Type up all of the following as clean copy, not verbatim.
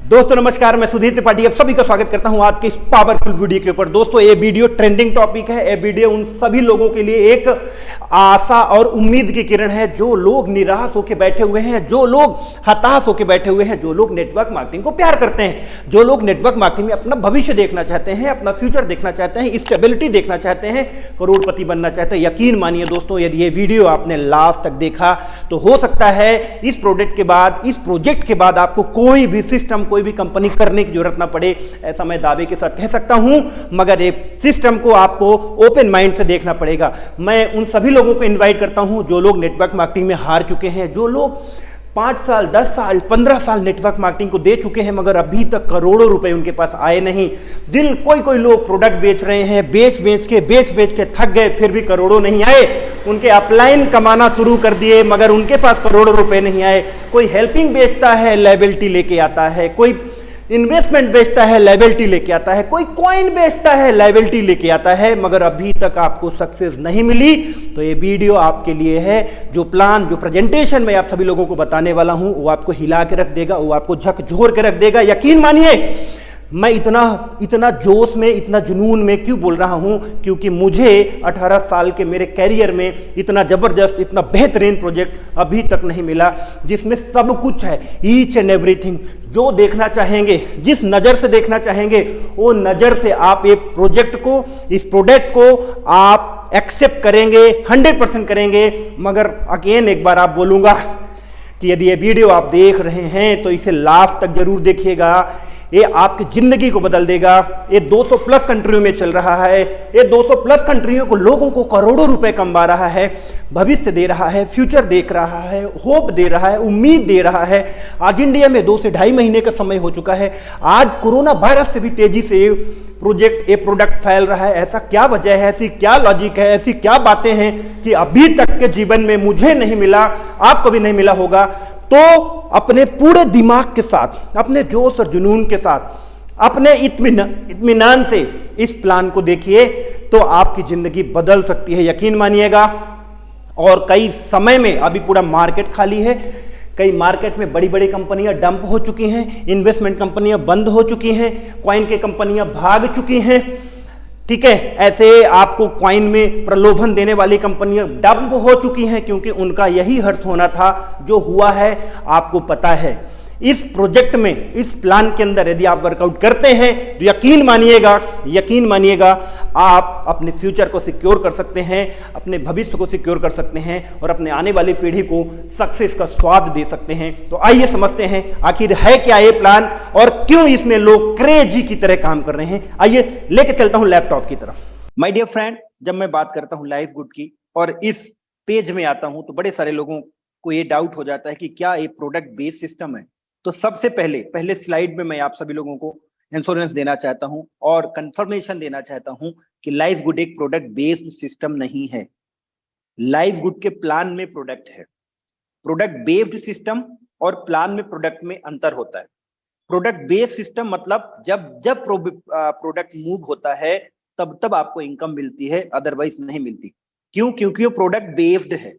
दोस्तों नमस्कार, मैं सुधीर त्रिपाठी आप सभी का स्वागत करता हूं आज के इस पावरफुल वीडियो के ऊपर। दोस्तों ये वीडियो ट्रेंडिंग टॉपिक है। ये वीडियो उन सभी लोगों के लिए एक आशा और उम्मीद की किरण है जो लोग निराश होकर बैठे हुए हैं, जो लोग हताश होकर बैठे हुए हैं, जो लोग नेटवर्क मार्केटिंग को प्यार करते हैं, जो लोग नेटवर्क मार्केटिंग में अपना भविष्य देखना चाहते हैं, अपना फ्यूचर देखना चाहते हैं, स्टेबिलिटी देखना चाहते हैं, करोड़पति बनना चाहते हैं। यकीन मानिए दोस्तों, यदि ये वीडियो आपने लास्ट तक देखा तो हो सकता है इस प्रोडक्ट के बाद, इस प्रोजेक्ट के बाद आपको कोई भी सिस्टम, कोई भी कंपनी करने की जरूरत ना पड़े। ऐसा मैं दावे के साथ कह सकता हूं, मगर एक सिस्टम को आपको ओपन माइंड से देखना पड़ेगा। मैं उन सभी लोगों को इनवाइट करता हूं जो लोग नेटवर्क मार्केटिंग में हार चुके हैं, जो लोग 5 साल 10 साल 15 साल नेटवर्क मार्केटिंग को दे चुके हैं मगर अभी तक करोड़ों रुपए उनके पास आए नहीं। कोई लोग प्रोडक्ट बेच रहे हैं, बेच के थक गए, फिर भी करोड़ों नहीं आए। उनके अपलाइन कमाना शुरू कर दिए मगर उनके पास करोड़ों रुपए नहीं आए। कोई हेल्पिंग बेचता है, लायबिलिटी लेके आता है, कोई इन्वेस्टमेंट बेचता है, लायबिलिटी लेके आता है, कोई कॉइन बेचता है, लायबिलिटी लेके आता है, मगर अभी तक आपको सक्सेस नहीं मिली। तो ये वीडियो आपके लिए है। जो प्लान, जो प्रेजेंटेशन मैं आप सभी लोगों को बताने वाला हूं वो आपको हिला के रख देगा, वो आपको झकझोर के रख देगा। यकीन मानिए मैं इतना जोश में, इतना जुनून में क्यों बोल रहा हूं, क्योंकि मुझे 18 साल के मेरे कैरियर में इतना जबरदस्त, इतना बेहतरीन प्रोजेक्ट अभी तक नहीं मिला जिसमें सब कुछ है, ईच एंड एवरीथिंग। जो देखना चाहेंगे, जिस नज़र से देखना चाहेंगे वो नज़र से आप ये प्रोजेक्ट को, इस प्रोडक्ट को आप एक्सेप्ट करेंगे, 100% करेंगे। मगर अगेन एक बार आप बोलूँगा कि यदि ये वीडियो आप देख रहे हैं तो इसे लास्ट तक जरूर देखिएगा। ये आपकी जिंदगी को बदल देगा। ये 200 प्लस कंट्रियों में चल रहा है। ये 200 प्लस कंट्रियों को, लोगों को करोड़ों रुपए कमा रहा है, भविष्य दे रहा है, फ्यूचर देख रहा है, होप दे रहा है, उम्मीद दे रहा है। आज इंडिया में 2 से ढाई महीने का समय हो चुका है। आज कोरोना वायरस से भी तेजी से प्रोडक्ट फैल रहा है। ऐसा क्या वजह है, ऐसी क्या लॉजिक है, ऐसी क्या बातें हैं कि अभी तक के जीवन में मुझे नहीं मिला, आपको भी नहीं मिला होगा। तो अपने पूरे दिमाग के साथ, अपने जोश और जुनून के साथ, अपने इत्मीनान से इस प्लान को देखिए तो आपकी जिंदगी बदल सकती है। यकीन मानिएगा। और कई समय में अभी पूरा मार्केट खाली है। कई मार्केट में बड़ी बड़ी कंपनियां डंप हो चुकी हैं, इन्वेस्टमेंट कंपनियां बंद हो चुकी हैं, कॉइन की कंपनियां भाग चुकी हैं। ठीक है, ऐसे आपको कॉइन में प्रलोभन देने वाली कंपनियां डंप हो चुकी हैं क्योंकि उनका यही हर्ष होना था। जो हुआ है आपको पता है। इस प्रोजेक्ट में, इस प्लान के अंदर यदि आप वर्कआउट करते हैं तो यकीन मानिएगा आप अपने फ्यूचर को सिक्योर कर सकते हैं, अपने भविष्य को सिक्योर कर सकते हैं और अपने आने वाली पीढ़ी को सक्सेस का स्वाद दे सकते हैं। तो आइए समझते हैं आखिर है क्या ये प्लान और क्यों इसमें लोग क्रेजी की तरह काम कर रहे हैं। आइए लेके चलता हूं लैपटॉप की तरफ। माय डियर फ्रेंड, जब मैं बात करता हूं लाइफ गुड की और इस पेज में आता हूं तो बड़े सारे लोगों को ये डाउट हो जाता है कि क्या ये प्रोडक्ट बेस्ड सिस्टम है। तो सबसे पहले स्लाइड में मैं आप सभी लोगों को इंश्योरेंस देना चाहता हूं और कंफर्मेशन देना चाहता हूं कि लाइफ गुड एक प्रोडक्ट बेस्ड सिस्टम नहीं है। लाइफ गुड के प्लान में प्रोडक्ट है। प्रोडक्ट बेस्ड सिस्टम और प्लान में प्रोडक्ट में अंतर होता है। प्रोडक्ट बेस्ड सिस्टम मतलब जब प्रोडक्ट मूव होता है तब आपको इनकम मिलती है, अदरवाइज नहीं मिलती। क्यों? क्योंकि वो प्रोडक्ट बेस्ड है,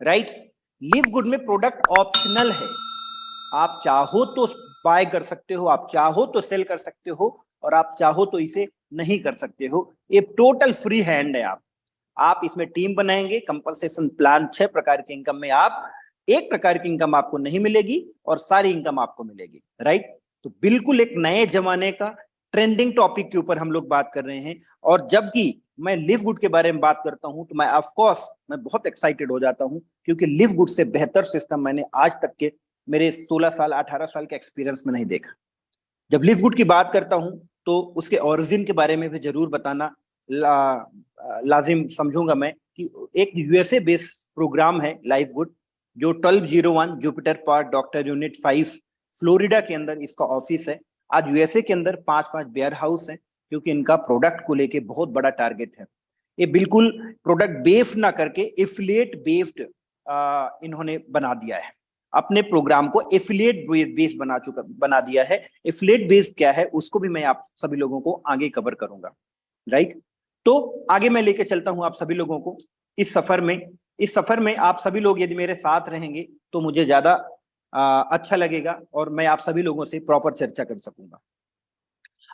राइट। लिव गुड में प्रोडक्ट ऑप्शनल है। आप चाहो तो बाय कर सकते हो, आप चाहो तो सेल कर सकते हो और आप चाहो तो इसे नहीं कर सकते हो। ये टोटल फ्री हैंड है। आप इसमें टीम बनाएंगे, कंपनसेशन प्लान 6 प्रकार की इनकम में आप 1 प्रकार की इनकम आपको नहीं मिलेगी और सारी इनकम आपको मिलेगी, राइट। तो बिल्कुल एक नए जमाने का ट्रेंडिंग टॉपिक के ऊपर हम लोग बात कर रहे हैं। और जबकि मैं लिव गुड के बारे में बात करता हूं तो मैं ऑफकोर्स मैं बहुत एक्साइटेड हो जाता हूं क्योंकि लिव गुड से बेहतर सिस्टम मैंने आज तक के मेरे 16 साल 18 साल के एक्सपीरियंस में नहीं देखा। जब लिव गुड की बात करता हूं तो उसके ओरिजिन के बारे में भी जरूर बताना लाजिम समझूंगा मैं कि एक यूएसए बेस्ड प्रोग्राम है लाइफ गुड, जो 1201 Jupiter park doctor unit 5 Florida के अंदर इसका ऑफिस है। आज यूएसए के अंदर 5 वेयर हाउस है क्योंकि इनका प्रोडक्ट को लेके बहुत बड़ा टारगेट है। ये बिल्कुल प्रोडक्ट बेस्ड ना करके एफिलिएट बेस्ड इन्होंने बना दिया है। अपने प्रोग्राम को एफिलिएट बेस्ड बना दिया है। एफिलिएट बेस्ड क्या है उसको भी मैं आप सभी लोगों को आगे कवर करूंगा, राइट। तो आगे मैं लेके चलता हूं आप सभी लोगों को इस सफर में। आप सभी लोग यदि मेरे साथ रहेंगे तो मुझे ज्यादा अच्छा लगेगा और मैं आप सभी लोगों से प्रॉपर चर्चा कर सकूंगा।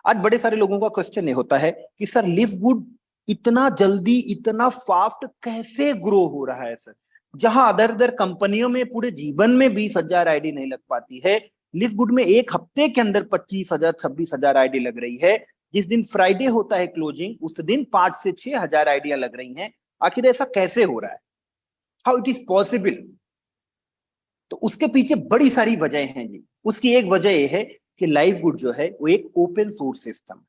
आज बड़े सारे लोगों का क्वेश्चन ये होता है कि सर लिव गुड इतना जल्दी इतना फास्ट कैसे ग्रो हो रहा है सर, जहां अदर अदर कंपनियों में पूरे जीवन में 20,000 आईडी नहीं लग पाती है, लिव गुड में एक हफ्ते के अंदर 25,000 26,000 आईडी लग रही है। जिस दिन फ्राइडे होता है क्लोजिंग उस दिन 5 से 6,000 आइडिया लग रही हैं। आखिर ऐसा कैसे हो रहा है, हाउ इट इज पॉसिबल? तो उसके पीछे बड़ी सारी वजह हैं जी। उसकी एक वजह यह है कि लाइव गुड जो है वो एक ओपन सोर्स सिस्टम।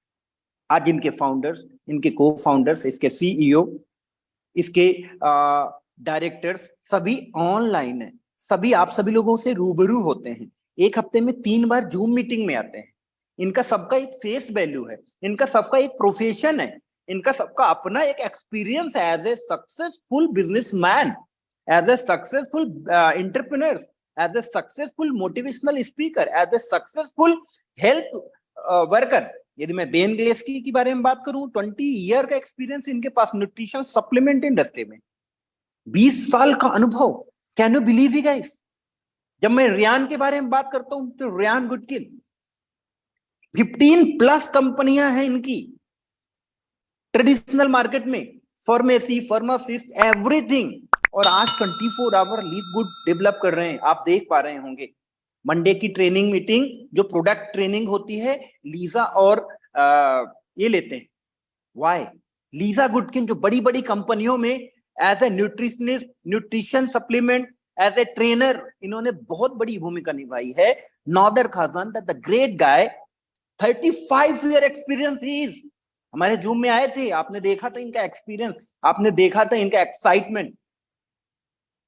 आज इनके फाउंडर्स, इनके को फाउंडर्स, इसके सीईओ, इसके डायरेक्टर्स सभी ऑनलाइन है। सभी आप सभी लोगों से रूबरू होते हैं, एक हफ्ते में 3 बार जूम मीटिंग में आते हैं। इनका सबका एक फेस वैल्यू है, इनका सबका एक प्रोफेशन है, इनका सबका अपना एक एक्सपीरियंस है as a successful businessman, as a successful entrepreneurs, as a successful motivational speaker, as a successful health worker. यदि मैं बेन ग्लेस्की के बारे में बात करूं, 20 ईयर का एक्सपीरियंस इनके पास न्यूट्रिशन सप्लीमेंट इंडस्ट्री में, 20 साल का अनुभव। Can you believe you guys? जब मैं रियान के बारे में बात करता हूं तो रियान गुडकिन, 15+ कंपनियां हैं इनकी ट्रेडिशनल मार्केट में, फार्मेसी, फार्मासिस्ट, एवरीथिंग। और आज 24 आवर लिव गुड डेवलप कर रहे हैं। आप देख पा रहे होंगे मंडे की ट्रेनिंग मीटिंग जो प्रोडक्ट ट्रेनिंग होती है, लीजा और ये लेते हैं। वाई? लीजा गुडकिन जो बड़ी बड़ी कंपनियों में as a nutritionist, nutrition supplement, as a trainer इन्होंने बहुत बड़ी भूमिका निभाई है। नौदर खाजन the great guy, 35 year experience is. हमारे जूम में आए थे, आपने देखा था इनका एक्सपीरियंस, आपने देखा था इनका एक्साइटमेंट।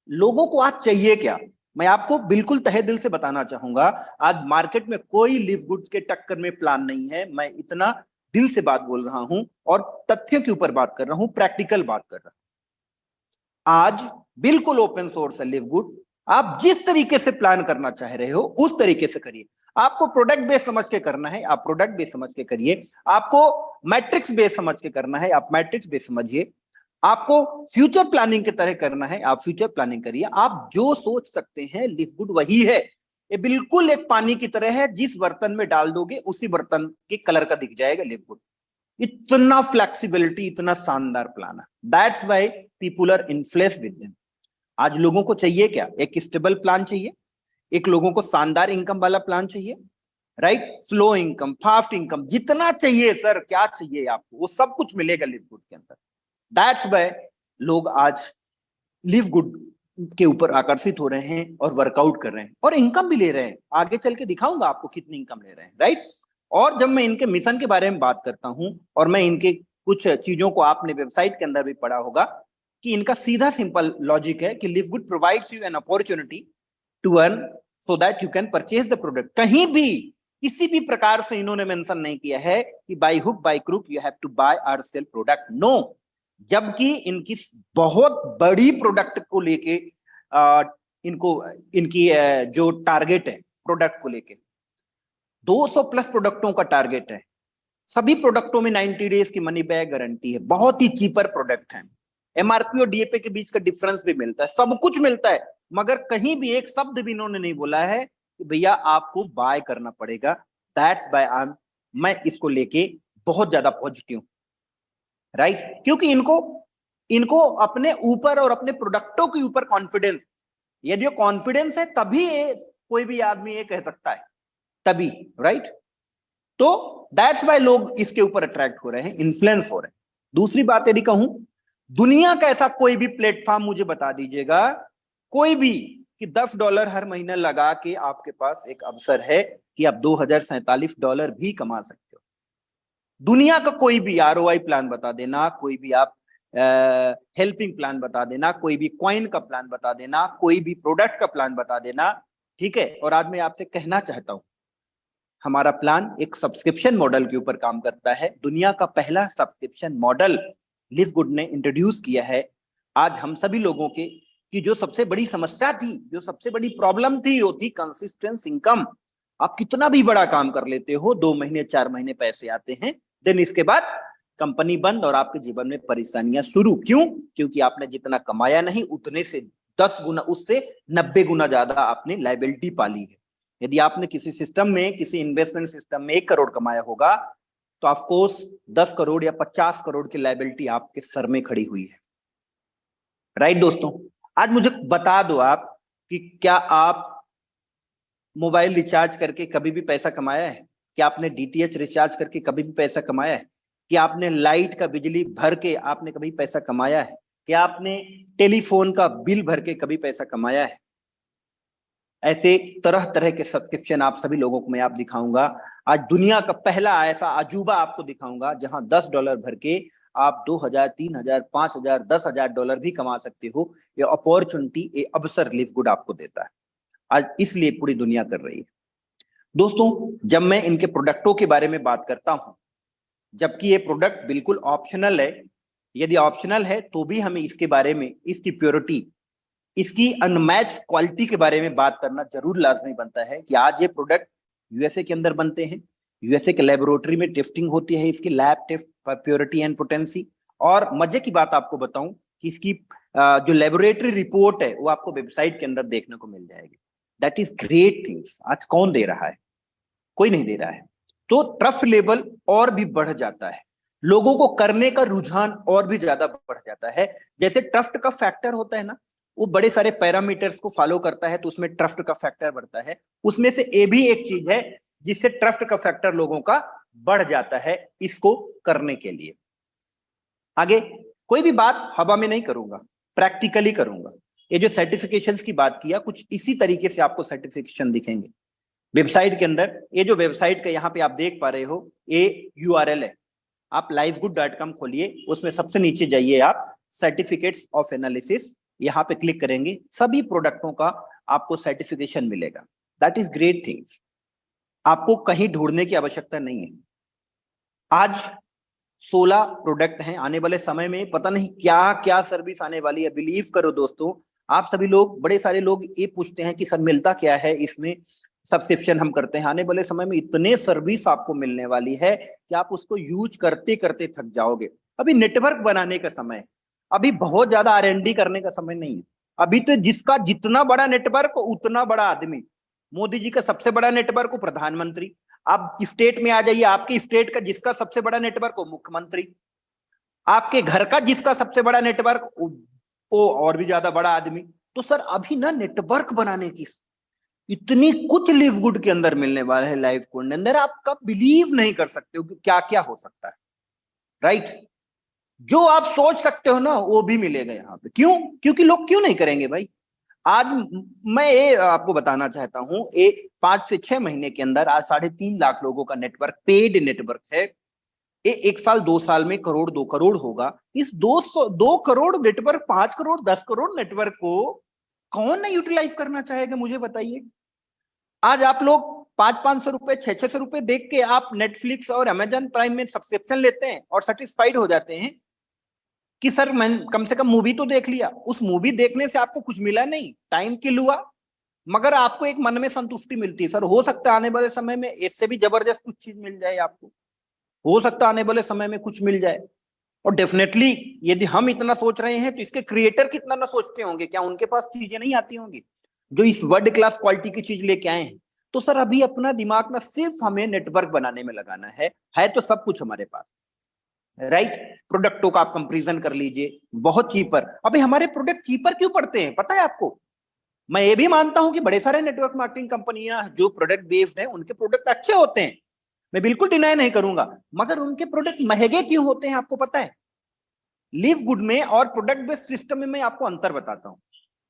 लोगों को आज चाहिए क्या? मैं आपको बिल्कुल तहे दिल से बताना चाहूंगा, आज मार्केट में कोई लिव गुड्स के टक्कर में प्लान नहीं है। मैं इतना दिल से बात बोल रहा हूं और तथ्यों के ऊपर बात कर रहा हूं, प्रैक्टिकल बात कर रहा हूं। आज बिल्कुल ओपन सोर्स है लिव गुड। आप जिस तरीके से प्लान करना चाह रहे हो उस तरीके से करिए। आपको प्रोडक्ट बेस समझ के करना है, आप प्रोडक्ट बेस समझ के करिए। आपको मैट्रिक्स बेस समझ के करना है, आप मैट्रिक्स बेस समझिए। आपको फ्यूचर प्लानिंग की तरह करना है, आप फ्यूचर प्लानिंग करिए। आप जो सोच सकते हैं लिव गुड वही है। ये बिल्कुल एक पानी की तरह है, जिस बर्तन में डाल दोगे उसी बर्तन के कलर का दिख जाएगा लिव गुड। इतना फ्लेक्सिबिलिटी, इतना शानदार प्लान है। That's why people are influenced with them. आज लोगों को चाहिए क्या? एक स्टेबल प्लान चाहिए, एक लोगों को शानदार इनकम वाला प्लान चाहिए, right? Slow income, fast income, जितना चाहिए सर, क्या चाहिए आपको वो सब कुछ मिलेगा लिव गुड के अंदर। दैट्स व्हाई लोग आज लिव गुड के ऊपर आकर्षित हो रहे हैं और वर्कआउट कर रहे हैं और इनकम भी ले रहे हैं। आगे चल के दिखाऊंगा आपको कितनी इनकम ले रहे हैं, राइट? और जब मैं इनके मिशन के बारे में बात करता हूं और मैं इनके कुछ चीजों को आपने वेबसाइट के अंदर भी पढ़ा होगा कि इनका सीधा सिंपल लॉजिक है कि Live Good provides you an opportunity to earn so that you can purchase the product. कहीं भी किसी भी प्रकार से इन्होंने मेंशन नहीं किया है कि by hook by crook you have to buy और सेल प्रोडक्ट, नो। जबकि इनकी बहुत बड़ी प्रोडक्ट को लेके इनको इनकी जो टारगेट है प्रोडक्ट को लेके 200+ प्रोडक्टों का टारगेट है। सभी प्रोडक्टों में 90 डेज की मनी बैक गारंटी है। बहुत ही चीपर प्रोडक्ट है। एमआरपी और डीएपी के बीच का डिफरेंस भी मिलता है, सब कुछ मिलता है, मगर कहीं भी एक शब्द भी इन्होंने नहीं बोला है कि भैया आपको बाय करना पड़ेगा। दैट्स बाय मैं इसको लेके बहुत ज्यादा पॉजिटिव, राइट? क्योंकि इनको अपने ऊपर और अपने प्रोडक्टों के ऊपर कॉन्फिडेंस, यदि कॉन्फिडेंस है तभी कोई भी आदमी ये कह सकता है, तभी, राइट? तो दैट्स वाई लोग इसके ऊपर अट्रैक्ट हो रहे हैं, इन्फ्लुएंस हो रहे हैं। दूसरी बात यदि कहूं, दुनिया का ऐसा कोई भी प्लेटफॉर्म मुझे बता दीजिएगा, कोई भी, कि $10 हर महीना लगा के आपके पास एक अवसर है कि आप $2047 भी कमा सकते हो। दुनिया का कोई भी आरओआई प्लान बता देना, कोई भी आप हेल्पिंग प्लान बता देना, कोई भी कॉइन का प्लान बता देना, कोई भी प्रोडक्ट का प्लान बता देना, ठीक है? और आज मैं आपसे कहना चाहता हूं, हमारा प्लान एक सब्सक्रिप्शन मॉडल के ऊपर काम करता है। दुनिया का पहला सब्सक्रिप्शन मॉडल लिव गुड ने इंट्रोड्यूस किया है। आज हम सभी लोगों के की जो सबसे बड़ी समस्या थी, जो सबसे बड़ी प्रॉब्लम थी, वो थी कंसिस्टेंट इनकम। आप कितना भी बड़ा काम कर लेते हो, 2 महीने 4 महीने पैसे आते हैं, देन इसके बाद कंपनी बंद और आपके जीवन में परेशानियां शुरू। क्यों? क्योंकि आपने जितना कमाया नहीं उतने से 10 गुना, उससे 90 गुना ज्यादा आपने लायबिलिटी पाली है। यदि आपने किसी सिस्टम में, किसी इन्वेस्टमेंट सिस्टम में 1 करोड़ कमाया होगा, तो ऑफ कोर्स 10 करोड़ या 50 करोड़ की लायबिलिटी आपके सर में खड़ी हुई है। राइट दोस्तों, आज मुझे बता दो आप कि क्या आप मोबाइल रिचार्ज करके कभी भी पैसा कमाया है? क्या आपने डीटीएच रिचार्ज करके कभी भी पैसा कमाया है? क्या आपने लाइट का बिजली भर के आपने कभी पैसा कमाया है? क्या आपने टेलीफोन का बिल भर के कभी पैसा कमाया है? ऐसे तरह तरह के सब्सक्रिप्शन आप सभी लोगों को मैं आप दिखाऊंगा। आज दुनिया का पहला ऐसा अजूबा आपको दिखाऊंगा जहां $10 भर के आप 2000, 3000, 5000, $10,000 भी कमा सकते हो। ये अपॉर्चुनिटी, ये अवसर लिव गुड आपको देता है। आज इसलिए पूरी दुनिया कर रही है। दोस्तों, जब मैं इनके प्रोडक्टों के बारे में बात करता हूं, जबकि ये प्रोडक्ट बिल्कुल ऑप्शनल है, यदि ऑप्शनल है तो भी हमें इसके बारे में, इसकी प्योरिटी, इसकी अनमैच क्वालिटी के बारे में बात करना जरूर लाजमी बनता है कि आज ये प्रोडक्ट यूएसए के अंदर बनते हैं, यूएसए के लेबोरेटरी में टेस्टिंग होती है, इसकी lab test purity and potency. और मजे की बात आपको बताऊं कि इसकी जो लेबोरेटरी रिपोर्ट है वो आपको वेबसाइट के अंदर देखने को मिल जाएगी। That is great things. आज कौन दे रहा है? कोई नहीं दे रहा है। तो ट्रस्ट लेवल और भी बढ़ जाता है, लोगों को करने का रुझान और भी ज्यादा बढ़ जाता है। जैसे ट्रस्ट का फैक्टर होता है ना, वो बड़े सारे पैरामीटर्स को फॉलो करता है, तो उसमें ट्रस्ट का फैक्टर बढ़ता है। उसमें से ये भी एक चीज है जिससे ट्रस्ट का फैक्टर लोगों का बढ़ जाता है इसको करने के लिए। आगे कोई भी बात हवा में नहीं करूंगा, प्रैक्टिकली करूंगा। ये जो सर्टिफिकेशंस की बात किया, कुछ इसी तरीके से आपको सर्टिफिकेशन दिखेंगे वेबसाइट के अंदर। ये जो वेबसाइट का यहाँ पे आप देख पा रहे हो, ये यूआरएल है। आप livegood.com खोलिए, उसमें सबसे नीचे जाइए, आप सर्टिफिकेट्स ऑफ एनालिसिस, यहाँ पे क्लिक करेंगे, सभी प्रोडक्टों का आपको सर्टिफिकेशन मिलेगा। That is great things. आपको कहीं ढूंढने की आवश्यकता नहीं है। आज 16 प्रोडक्ट हैं। आने वाले समय में पता नहीं क्या क्या सर्विस आने वाली है। बिलीव करो दोस्तों, आप सभी लोग, बड़े सारे लोग ये पूछते हैं कि सर मिलता क्या है इसमें, सब्सक्रिप्शन हम करते हैं। आने वाले समय में इतने सर्विस आपको मिलने वाली है कि आप उसको यूज करते करते थक जाओगे। अभी नेटवर्क बनाने का समय है, अभी बहुत ज्यादा R&D करने का समय नहीं है। अभी तो जिसका जितना बड़ा नेटवर्क उतना बड़ा आदमी। मोदी जी का सबसे बड़ा नेटवर्क प्रधानमंत्री। आप स्टेट में आ जाइए, आपके स्टेट का जिसका सबसे बड़ा नेटवर्क हो मुख्यमंत्री। आपके घर का जिसका सबसे बड़ा नेटवर्क वो और भी ज्यादा बड़ा आदमी। तो सर अभी ना नेटवर्क बनाने की इतनी कुछ लिव गुड के अंदर मिलने वाला है, लाइव कोड के अंदर, आप कब बिलीव नहीं कर सकते हो कि क्या क्या हो सकता है। राइट, जो आप सोच सकते हो ना वो भी मिलेगा यहाँ पे। क्यों? क्योंकि लोग क्यों नहीं करेंगे भाई। आज मैं ये आपको बताना चाहता हूं, 5 से 6 महीने के अंदर आज 3.5 लाख लोगों का नेटवर्क, पेड नेटवर्क है। ये 1 साल 2 साल में करोड़ 2 करोड़ होगा। इस 2 करोड़ नेटवर्क, 5 करोड़ 10 करोड़ नेटवर्क को कौन नहीं यूटिलाइज करना चाहेगा, मुझे बताइए। आज आप लोग 500-500 रुपए, 600 रुपए देख के आप नेटफ्लिक्स और अमेजन प्राइम में सब्सक्रिप्शन लेते हैं और सेटिस्फाइड हो जाते हैं कि सर मैं कम से कम मूवी तो देख लिया। उस मूवी देखने से आपको कुछ मिला नहीं, टाइम किल हुआ, मगर आपको एक मन में संतुष्टि मिलती है। सर हो सकता है आने वाले समय में इससे भी जबरदस्त कुछ चीज मिल जाए आपको, हो सकता है आने वाले समय में कुछ मिल जाए। और डेफिनेटली यदि हम इतना सोच रहे हैं तो इसके क्रिएटर कितना ना सोचते होंगे। क्या उनके पास चीजें नहीं आती होंगी जो इस वर्ल्ड क्लास क्वालिटी की चीज लेके आए हैं? तो सर अभी अपना दिमाग ना सिर्फ हमें नेटवर्क बनाने में लगाना है तो सब कुछ हमारे पास। राइट, प्रोडक्टों का आप कंपैरिजन कर लीजिए, बहुत चीपर। अभी हमारे प्रोडक्ट चीपर क्यों पड़ते हैं पता है आपको? मैं ये भी मानता हूं कि बड़े सारे नेटवर्क मार्केटिंग कंपनियां जो प्रोडक्ट बेस्ड हैं उनके प्रोडक्ट अच्छे होते हैं, मैं बिल्कुल डिनाई नहीं करूंगा, मगर उनके प्रोडक्ट महंगे क्यों होते हैं आपको पता है? लिव गुड में और प्रोडक्ट बेस्ड सिस्टम में मैं आपको अंतर बताता हूं।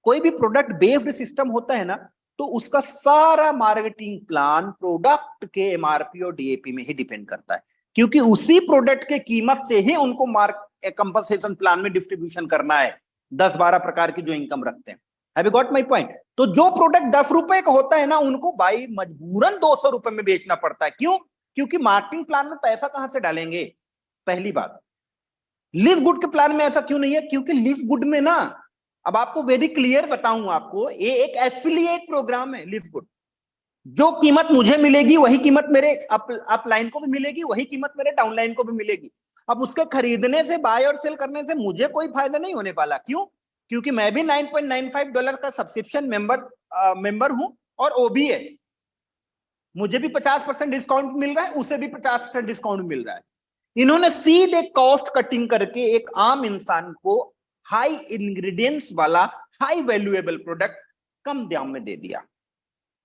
कोई भी प्रोडक्ट बेस्ड सिस्टम होता है ना, तो उसका सारा मार्केटिंग प्लान प्रोडक्ट के एमआरपी और डीएपी में ही डिपेंड करता है, क्योंकि उसी प्रोडक्ट के कीमत से ही उनको कंपनसेशन प्लान में डिस्ट्रीब्यूशन करना है। 10-12 प्रकार की जो इनकम रखते हैं। Have you got my point? तो जो प्रोडक्ट 10 रुपए का होता है ना, उनको भाई मजबूरन 200 रुपए में बेचना पड़ता है। क्यों? क्योंकि मार्केटिंग प्लान में पैसा कहां से डालेंगे, पहली बात। लिव गुड के प्लान में ऐसा क्यों नहीं है? क्योंकि लिव गुड में ना, अब आपको वेरी क्लियर बताऊं आपको, ये एक एफिलिएट प्रोग्राम है लिव गुड। जो कीमत मुझे मिलेगी वही कीमत मेरे अपलाइन को भी मिलेगी, वही कीमत मेरे डाउनलाइन को भी मिलेगी। अब उसके खरीदने से, बाय और सेल करने से मुझे कोई फायदा नहीं होने वाला। क्यों? क्योंकि मैं भी $9.95 का सब्सक्रिप्शन मेंबर हूं और वो भी है, मुझे भी 50% डिस्काउंट मिल रहा है, उसे भी 50% डिस्काउंट मिल रहा है। इन्होंने सीधे कॉस्ट कटिंग करके एक आम इंसान को हाई इंग्रेडिएंट्स वाला हाई वैल्यूएबल प्रोडक्ट कम दाम में दे दिया।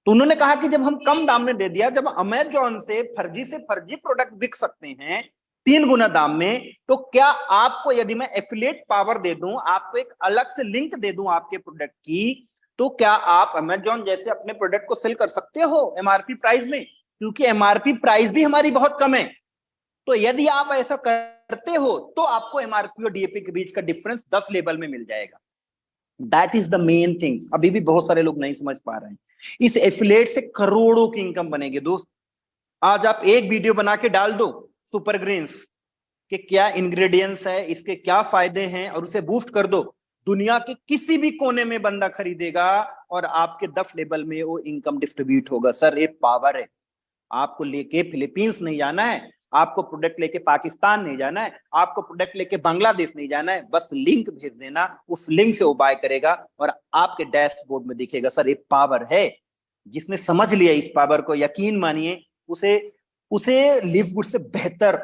तो उन्होंने कहा कि जब हम कम दाम में दे दिया, जब अमेजॉन से फर्जी प्रोडक्ट बिक सकते हैं 3 गुना दाम में, तो क्या आपको, यदि मैं एफिलिएट पावर दे दूं, आपको एक अलग से लिंक दे दूं आपके प्रोडक्ट की, तो क्या आप अमेजॉन जैसे अपने प्रोडक्ट को सेल कर सकते हो एमआरपी प्राइस में? क्योंकि एमआरपी प्राइस भी हमारी बहुत कम है। तो यदि आप ऐसा करते हो तो आपको एमआरपी और डीएपी के बीच का डिफरेंस 10 लेवल में मिल जाएगा। That is the main things. अभी भी बहुत सारे लोग नहीं समझ पा रहे हैं। इस एफिलिएट से करोड़ों की इनकम बनेगी दोस्त। आज आप एक वीडियो बना के डाल दो सुपर ग्रेन्स के क्या इंग्रेडिएंट्स है, इसके क्या फायदे हैं, और उसे बूस्ट कर दो, दुनिया के किसी भी कोने में बंदा खरीदेगा और आपके 10 लेवल में वो इनकम डिस्ट्रीब्यूट होगा। सर ये पावर है। आपको लेके फिलीपींस नहीं जाना है, आपको प्रोडक्ट लेके पाकिस्तान नहीं जाना है, आपको प्रोडक्ट लेके बांग्लादेश नहीं जाना है, बस लिंक भेज देना, उस लिंक से वो बाय करेगा और आपके डैशबोर्ड में दिखेगा। सर ये पावर है। जिसने समझ लिया इस पावर को, यकीन मानिए उसे लिव गुड से बेहतर,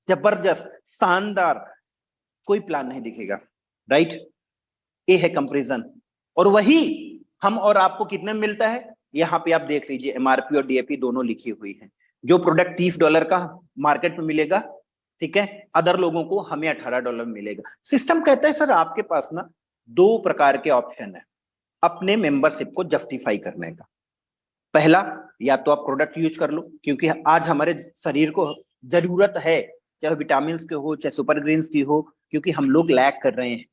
जबरदस्त, शानदार कोई प्लान नहीं दिखेगा। राइट, ये है कंपैरिजन। और वही हम और आपको कितने में मिलता है, यहां पे आप देख लीजिए, एमआरपी और डीएपी दोनों लिखी हुई है। जो प्रोडक्ट $30 का मार्केट में मिलेगा, ठीक है, अदर लोगों को हमें $18 में मिलेगा। सिस्टम कहता है सर आपके पास ना 2 प्रकार के ऑप्शन है अपने मेंबरशिप को जस्टिफाई करने का। पहला, या तो आप प्रोडक्ट यूज कर लो, क्योंकि आज हमारे शरीर को जरूरत है, चाहे विटामिन के हो चाहे सुपर ग्रीन्स की हो, क्योंकि हम लोग लैक कर रहे हैं।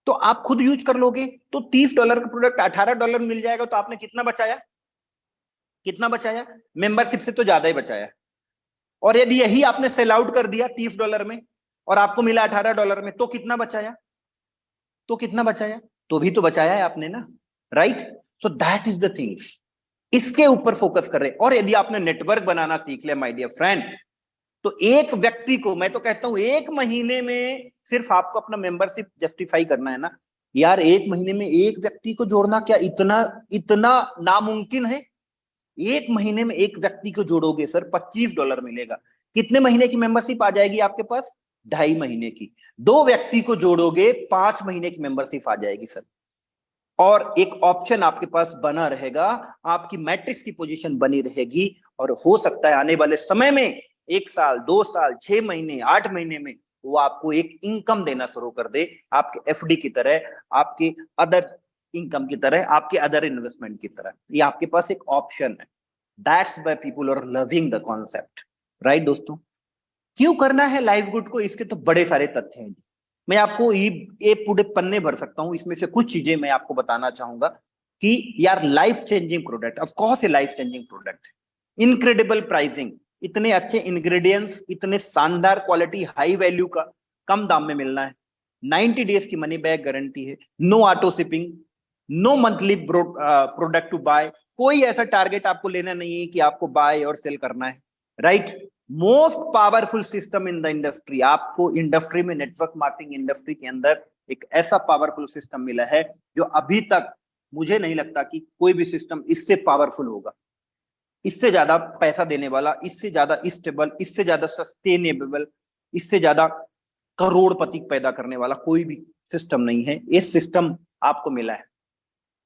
तो आप खुद यूज कर लोगे तो $30 का प्रोडक्ट $18 मिल जाएगा। तो आपने कितना बचाया, कितना बचाया? मेंबरशिप से तो ज्यादा ही बचाया। और यदि यही आपने सेल आउट कर दिया $30 में और आपको मिला $18 में, तो कितना बचाया? तो कितना बचाया? तो भी तो बचाया है आपने ना। Right, so that is the things. इसके ऊपर फोकस कर रहे हैं। और यदि आपने नेटवर्क बनाना सीख लिया माय डियर फ्रेंड, तो एक व्यक्ति को, मैं तो कहता हूं 1 महीने में सिर्फ आपको अपना मेंबरशिप जस्टिफाई करना है ना यार। 1 महीने में एक व्यक्ति को जोड़ना क्या इतना नामुमकिन है? 1 महीने में एक व्यक्ति को जोड़ोगे सर, $25 मिलेगा। कितने महीने की मेंबरशिप आ जाएगी आपके पास? 2.5 महीने की। 2 व्यक्ति को जोड़ोगे 5 महीने की मेंबरशिप आ जाएगी सर। और एक ऑप्शन आपके पास बना रहेगा, आपकी मैट्रिक्स की पोजीशन बनी रहेगी, और हो सकता है आने वाले समय में 1 साल, 2 साल, 6 महीने, 8 महीने में वो आपको एक इनकम देना शुरू कर दे, आपके एफडी की तरह, आपके अदर इनकम की तरह, आपके अदर इन्वेस्टमेंट की तरह। ये आपके पास एक ऑप्शन है। That's why people are loving the concept. Right दोस्तों, क्यों करना है लाइफ गुड को? इसके तो बड़े सारे तथ्य हैं। मैं आपको ये पूरे पन्ने भर सकता हूं, इसमें से कुछ चीजें मैं आपको बताना चाहूंगा कि यार life changing product, of course ये लाइफ चेंजिंग प्रोडक्ट है। इनक्रेडिबल प्राइसिंग, इतने अच्छे इंग्रेडिएंट्स, इतने शानदार क्वालिटी, हाई वैल्यू का कम दाम में मिलना है। 90 डेज की मनी बैक गारंटी है, no auto shipping, no monthly product to buy. कोई ऐसा टारगेट आपको लेना नहीं है कि आपको बाय और सेल करना है। Right, most powerful system in the industry. आपको इंडस्ट्री में, नेटवर्क मार्केटिंग इंडस्ट्री के अंदर एक ऐसा पावरफुल सिस्टम मिला है जो अभी तक मुझे नहीं लगता कि कोई भी सिस्टम इससे पावरफुल होगा, इससे ज्यादा पैसा देने वाला, इससे ज्यादा स्टेबल, इससे ज्यादा सस्टेनेबल, इससे ज्यादा करोड़पति पैदा करने वाला कोई भी सिस्टम नहीं है। ये सिस्टम आपको मिला है।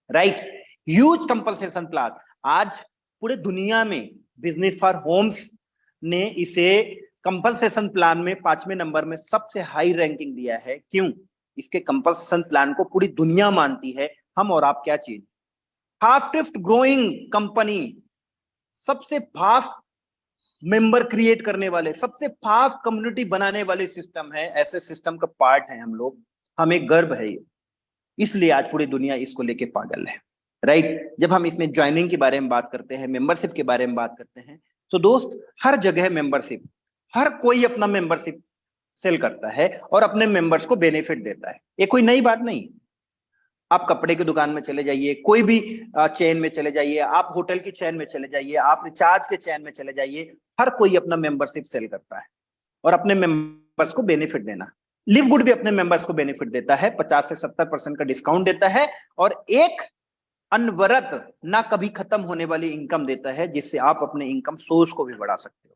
Right, huge compensation plan. आज पूरे दुनिया में बिजनेस फॉर होम्स ने इसे कंपनसेशन प्लान में 5वें नंबर में सबसे हाई रैंकिंग दिया है। क्यों? इसके कंपनसेशन प्लान को पूरी दुनिया मानती है। हम और आप क्या चीज? फास्टेस्ट ग्रोइंग कंपनी, सबसे फास्ट मेंबर क्रिएट करने वाले, सबसे फास्ट कम्युनिटी बनाने वाले सिस्टम है। ऐसे सिस्टम का पार्ट है हम लोग, हमें गर्व है ये। इसलिए आज पूरी दुनिया इसको लेके पागल है। राइट, जब हम इसमें ज्वाइनिंग के बारे में बात करते हैं, मेंबरशिप के बारे में बात करते हैं, तो दोस्त हर जगह मेंबरशिप, हर कोई अपना मेंबरशिप सेल करता है और अपने मेंबर्स को बेनिफिट देता है। ये कोई नई बात नहीं। आप कपड़े की दुकान में चले जाइए, कोई भी चेन में चले जाइए, आप होटल की चेन में चले जाइए, आप रिचार्ज के चेन में चले जाइए, हर कोई अपना मेंबरशिप सेल करता है और अपने मेंबर्स को बेनिफिट देना। लिव गुड भी अपने मेंबर्स को बेनिफिट देता है, 50 से 70% का डिस्काउंट देता है और एक अनवरत ना कभी खत्म होने वाली इनकम देता है, जिससे आप अपने इनकम सोर्स को भी बढ़ा सकते हो।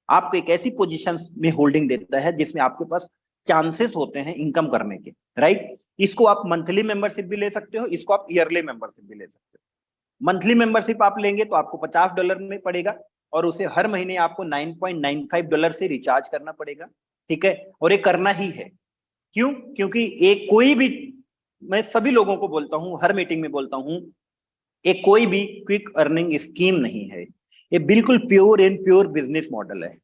आपको एक ऐसी पोजीशन में होल्डिंग देता है जिसमें आपके पास चांसेस होते हैं इनकम करने के, राइट। इसको आप मंथली मेंबरशिप भी ले सकते हो, इसको आप ईयरली मेंबरशिप भी ले सकते हो। मंथली मेंबरशिप आप लेंगे तो आपको $50 में पड़ेगा और उसे हर महीने आपको $9.95 से रिचार्ज करना पड़ेगा, ठीक है। और ये करना ही है, क्यों? क्योंकि एक कोई भी, मैं सभी लोगों को बोलता हूं, हर मीटिंग में बोलता हूं, एक कोई भी क्विक अर्निंग स्कीम नहीं है, ये बिल्कुल pure and pure business model है।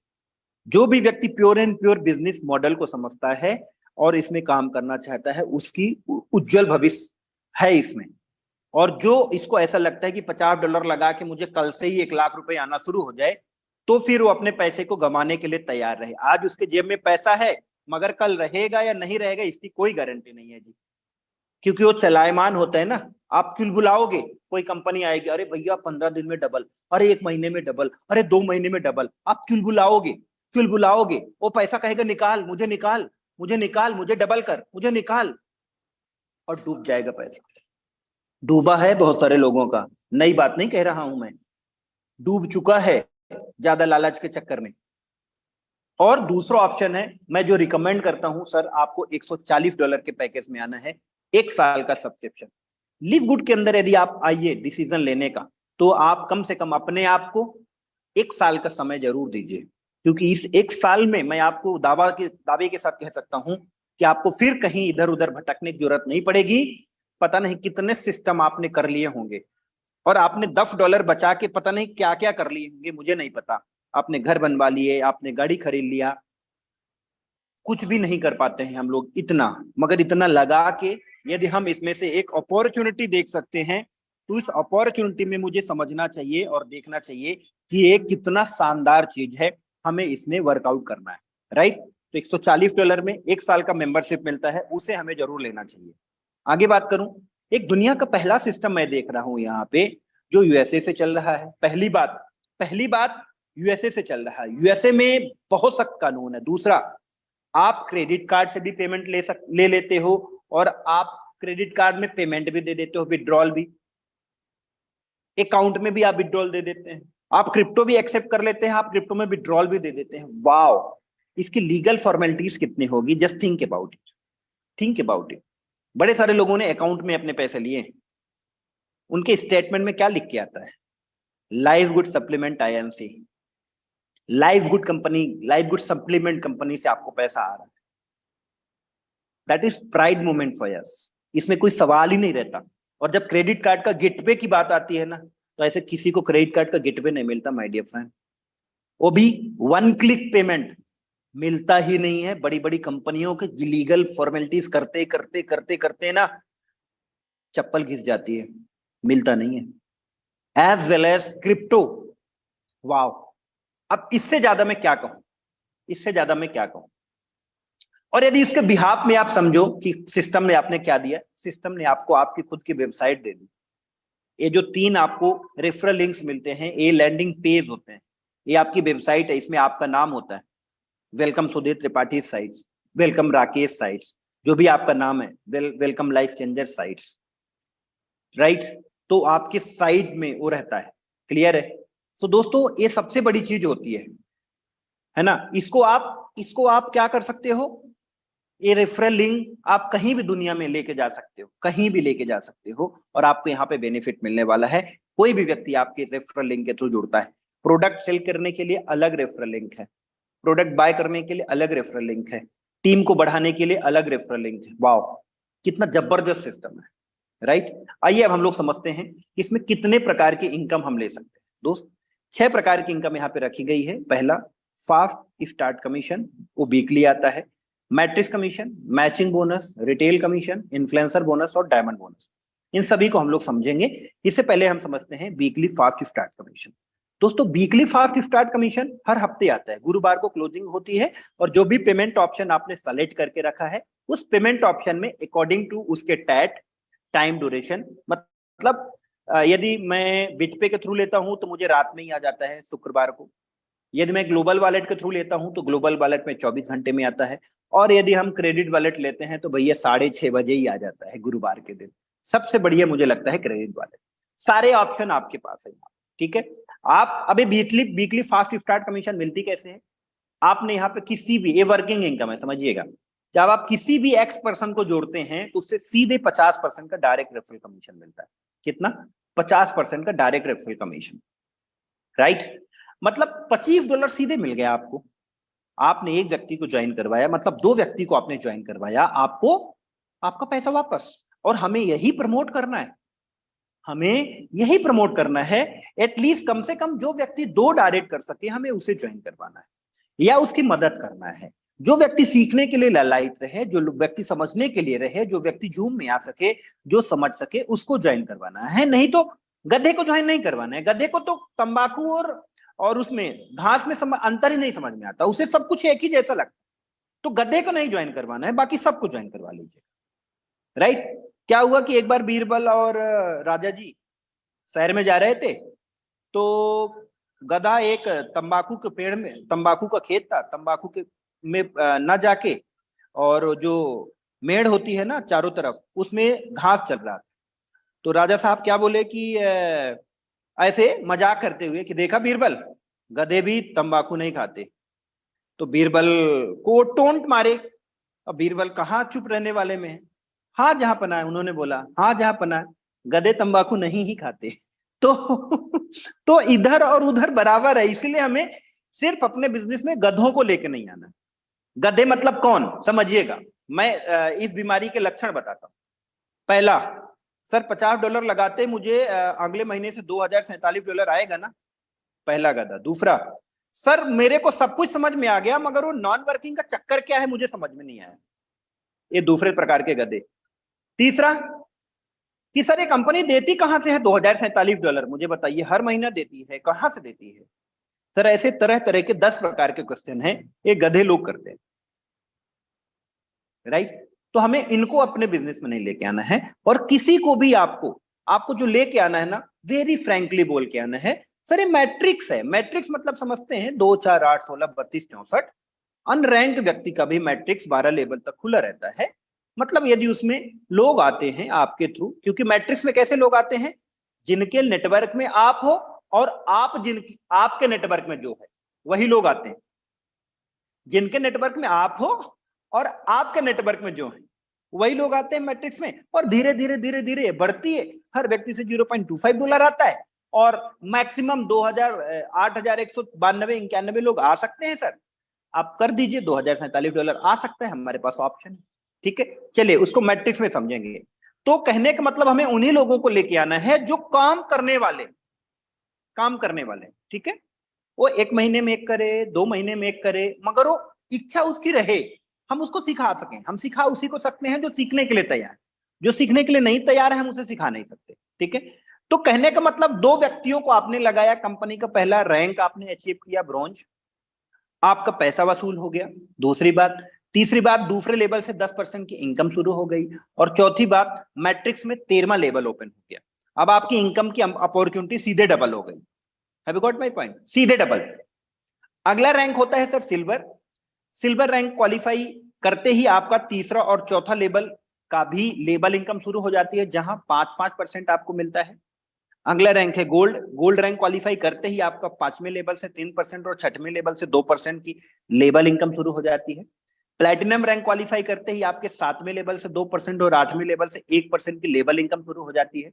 जो भी व्यक्ति pure and pure business model को समझता है और इसमें काम करना चाहता है, उसकी उज्जवल भविष्य है इसमें। और जो इसको ऐसा लगता है कि $50 लगा के मुझे कल से ही ₹1,00,000 आना शुरू हो जाए, तो फिर वो अपने पैसे को गंवाने के लिए तैयार रहे। आज उसके जेब में पैसा है, मगर कल रहेगा या नहीं रहेगा इसकी कोई गारंटी नहीं है जी, क्योंकि वो चलायमान होता है ना। आप चुलबुलाओगे, कोई कंपनी आएगी, अरे भैया 15 दिन में डबल, अरे 1 महीने में डबल, अरे 2 महीने में डबल। आप चुलबुलाओगे चुलबुलाओगे, वो पैसा कहेगा निकाल, मुझे निकाल, मुझे निकाल, मुझे डबल कर, मुझे निकाल, और डूब जाएगा पैसा। डूबा है बहुत सारे लोगों का, नई बात नहीं कह रहा हूं मैं, डूब चुका है ज्यादा लालच के चक्कर में। और दूसरा ऑप्शन है, मैं जो रिकमेंड करता हूं, सर आपको $140 के पैकेज में आना है, 1 साल का सब्सक्रिप्शन। लिव गुड के अंदर यदि आप आइए डिसीजन लेने का, तो आप कम से कम अपने आप को 1 साल का समय जरूर दीजिए, क्योंकि इस 1 साल में मैं आपको दावे के साथ कह सकता हूं कि आपको फिर कहीं इधर उधर भटकने की जरूरत नहीं पड़ेगी। पता नहीं कितने सिस्टम आपने कर लिए होंगे और आपने $10 बचा के पता नहीं क्या क्या कर लिए होंगे, मुझे नहीं पता। आपने घर बनवा लिए, आपने गाड़ी खरीद लिया, कुछ भी नहीं कर पाते हैं हम लोग इतना, मगर इतना लगा के यदि हम इसमें से एक अपॉर्चुनिटी देख सकते हैं, तो इस अपॉर्चुनिटी में मुझे समझना चाहिए और देखना चाहिए कि ये कितना शानदार चीज है, हमें इसमें वर्कआउट करना है, राइट। तो $140 में 1 साल का मेंबरशिप मिलता है, उसे हमें जरूर लेना चाहिए। आगे बात करूं, एक दुनिया का पहला सिस्टम मैं देख रहा हूं यहाँ पे, जो यूएसए से चल रहा है। पहली बात यूएसए से चल रहा है। यूएसए में बहुत सख्त कानून है। दूसरा, आप क्रेडिट कार्ड से भी पेमेंट ले लेते हो और आप क्रेडिट कार्ड में पेमेंट भी दे देते हो, विड्रॉल भी, अकाउंट में भी आप विड्रॉल दे देते हैं, आप क्रिप्टो भी एक्सेप्ट कर लेते हैं, आप क्रिप्टो में विड्रॉल भी दे देते हैं। वाओ, इसकी लीगल फॉर्मेलिटीज कितनी होगी, just think about it, think about it. बड़े सारे लोगों ने अकाउंट में अपने पैसे लिए, उनके स्टेटमेंट में क्या लिख के आता है, live good supplement INC, live good company, live good supplement company से आपको पैसा आ रहा है। That is pride moment for us, इसमें कोई सवाल ही नहीं रहता। और जब क्रेडिट कार्ड का गेटवे की बात आती है ना, तो ऐसे किसी को क्रेडिट कार्ड का गेटवे नहीं मिलता माय डियर फ्रेंड, वो भी 1 क्लिक पेमेंट मिलता ही नहीं है। बड़ी बड़ी कंपनियों के लीगल फॉर्मेलिटीज करते करते करते करते ना चप्पल घिस जाती है, मिलता नहीं है। As well as crypto, wow. अब इससे ज्यादा मैं क्या कहूं, इससे ज्यादा मैं क्या कहूं। और यदि इसके बिहाफ में आप समझो कि सिस्टम ने आपने क्या दिया, सिस्टम ने आपको आपकी खुद की वेबसाइट दे दी। ये जो 3 आपको रेफरल लिंक्स मिलते हैं, ये लैंडिंग पेज होते हैं, ये आपकी वेबसाइट है, इसमें आपका नाम होता है, welcome Sudhir Tripathi sites, welcome Rakesh sites, जो भी आपका नाम है, welcome life changer sites, right. तो आपकी साइट में वो रहता है, क्लियर है। तो दोस्तों ये सबसे बड़ी चीज होती है ना। इसको आप क्या कर सकते हो, ये रेफरल लिंक आप कहीं भी दुनिया में लेके जा सकते हो, कहीं भी लेके जा सकते हो, और आपको यहाँ पे बेनिफिट मिलने वाला है। कोई भी व्यक्ति आपके रेफरल लिंक के थ्रू जुड़ता है, प्रोडक्ट सेल करने के लिए अलग रेफरल लिंक है, प्रोडक्ट बाय करने के लिए अलग रेफरल लिंक है, टीम को बढ़ाने के लिए अलग रेफरल लिंक है। वाओ, कितना जबरदस्त सिस्टम है, राइट। आइए अब हम लोग समझते हैं इसमें कितने प्रकार की इनकम हम ले सकते हैं। दोस्त, 6 प्रकार की इनकम यहाँ पे रखी गई है। पहला, फास्ट स्टार्ट कमीशन, वो वीकली आता है। Matrix commission, matching bonus, retail commission, influencer bonus और डायमंड बोनस, इन सभी को हम लोग समझेंगे। इससे पहले हम समझते हैं वीकली फास्ट स्टार्ट कमीशन। दोस्तों, वीकली फास्ट स्टार्ट कमीशन हर हफ्ते आता है, गुरुवार को क्लोजिंग होती है, और जो भी पेमेंट ऑप्शन आपने सेलेक्ट करके रखा है, उस पेमेंट ऑप्शन में अकॉर्डिंग टू उसके टैट, टाइम ड्यूरेशन, मतलब यदि मैं बिटपे के थ्रू लेता हूं तो मुझे रात में ही आ जाता है शुक्रवार को। यदि मैं ग्लोबल वॉलेट के थ्रू लेता हूं तो ग्लोबल वॉलेट में 24 घंटे में आता है। और यदि हम क्रेडिट वॉलेट लेते हैं तो भैया 6:30 बजे ही आ जाता है गुरुवार के दिन। सबसे बढ़िया मुझे लगता है क्रेडिट वॉलेट। सारे ऑप्शन आपके पास है, ठीक है। आप अभी वीकली फास्ट स्टार्ट कमीशन मिलती कैसे है? आपने यहाँ पे किसी भी, ये वर्किंग इनकम है समझिएगा, जब आप किसी भी एक्स पर्सन को जोड़ते हैं तो उससे सीधे 50% का डायरेक्ट रेफरल कमीशन मिलता है। कितना? 50% का डायरेक्ट रेफरल कमीशन, राइट। मतलब $25 सीधे मिल गया आपको। आपने एक व्यक्ति को ज्वाइन करवाया, मतलब 2 व्यक्ति को आपने ज्वाइन करवाया, आपको आपका पैसा वापस। और हमें यही प्रमोट करना है, हमें यही प्रमोट करना है। एटलीस्ट कम से कम जो व्यक्ति 2 डायरेक्ट कर सके हमें उसे ज्वाइन करवाना है या उसकी मदद करना है। जो व्यक्ति सीखने के लिए ललायत रहे, जो व्यक्ति समझने के लिए रहे, जो व्यक्ति जूम में आ सके, जो समझ सके, उसको ज्वाइन करवाना है। नहीं तो गधे को ज्वाइन नहीं करवाना है। गधे को तो तंबाकू और उसमें घास में अंतर ही नहीं समझ में आता, उसे सब कुछ एक ही जैसा लगता। तो गधे को नहीं ज्वाइन करवाना है, बाकी सबको ज्वाइन करवा लीजिएगा, राइट। क्या हुआ कि एक बार बीरबल और राजा जी शहर में जा रहे थे, तो गधा एक तंबाकू के पेड़ में, तंबाकू का खेत था, तंबाकू के में न जाके, और जो मेड़ होती है ना चारों तरफ, उसमें घास चल रहा था। तो राजा साहब क्या बोले कि ऐसे मजाक करते हुए कि देखा बीरबल, गधे भी तंबाकू नहीं खाते। तो बीरबल को टोंट मारे। अब बीरबल कहाँ चुप रहने वाले में है। हाँ जहां पना है, उन्होंने बोला हाँ जहां पना है, गधे तंबाकू नहीं ही खाते। तो तो इधर और उधर बराबर है। इसलिए हमें सिर्फ अपने बिजनेस में गधों को लेके नहीं आना। गधे मतलब कौन, समझिएगा। मैं इस बीमारी के लक्षण बताता हूं। पहला, सर $50 लगाते मुझे अगले महीने से $2047 आएगा ना, पहला गधा। दूसरा, सर मेरे को सब कुछ समझ में आ गया मगर वो नॉन वर्किंग का चक्कर क्या है मुझे समझ में नहीं आया। ये दूसरे प्रकार के गधे। तीसरा कि सर ये कंपनी देती कहां से है $2047, मुझे बताइए, हर महीना देती है, कहां से देती है? सर ऐसे तरह तरह के 10 प्रकार के क्वेश्चन हैं, ये गधे लोग करते हैं, राइट। तो हमें इनको अपने बिजनेस में नहीं लेके आना है। और किसी को भी आपको जो लेके आना है ना, वेरी फ्रैंकली बोल के आना है, सर ये मैट्रिक्स है। मैट्रिक्स मतलब समझते हैं 2, 4, 8, 16, 32, 64। अनरैंक व्यक्ति का भी मैट्रिक्स 12 लेवल तक खुला रहता है। मतलब यदि उसमें लोग आते हैं आपके थ्रू, क्योंकि मैट्रिक्स में कैसे लोग आते हैं? जिनके नेटवर्क में आप हो और आपके नेटवर्क में जो है वही लोग आते हैं। जिनके नेटवर्क में आप हो और आपके नेटवर्क में जो है वही लोग आते हैं मैट्रिक्स में। और धीरे धीरे धीरे धीरे बढ़ती है। हर व्यक्ति से $0.25 आता है और मैक्सिमम 8,192-91 लोग आ सकते हैं। सर आप कर दीजिए, $2047 आ सकता है, हमारे पास ऑप्शन है, ठीक है। चलिए उसको मैट्रिक्स में समझेंगे। तो कहने का मतलब हमें उन्हीं लोगों को लेके आना है जो काम करने वाले, ठीक है। वो 1 महीने में एक करे, 2 महीने में एक करे, मगर वो इच्छा उसकी रहे, हम उसको सिखा सकें। हम सिखा उसी को सकते हैं जो सीखने के लिए तैयार है। जो सीखने के लिए नहीं तैयार है हम उसे सिखा नहीं सकते, ठीक है। तो कहने का मतलब 2 व्यक्तियों को आपने लगाया, कंपनी का पहला रैंक आपने अचीव किया, ब्रॉन्ज, आपका पैसा वसूल हो गया। दूसरी बात, तीसरी बात, दूसरे लेवल से 10% की इनकम शुरू हो गई। और चौथी बात, मैट्रिक्स में 13वां लेवल ओपन हो गया। अब आपकी इनकम की अपॉर्चुनिटी सीधे डबल हो गई। Have you got my point? सीधे डबल। अगला रैंक होता है sir silver. Silver rank qualify करते ही आपका तीसरा और चौथा लेवल का भी लेवल इनकम शुरू हो जाती है, जहां 5% आपको मिलता है। अगला रैंक है गोल्ड। गोल्ड रैंक क्वालिफाई करते ही आपका 5वें लेवल से 3% और 6वें लेवल से 2% की लेवल इनकम शुरू हो जाती है। प्लैटिनम रैंक क्वालिफाई करते ही आपके 7वें लेवल से 2% और 8वें लेवल से 1% की लेवल इनकम शुरू हो जाती है।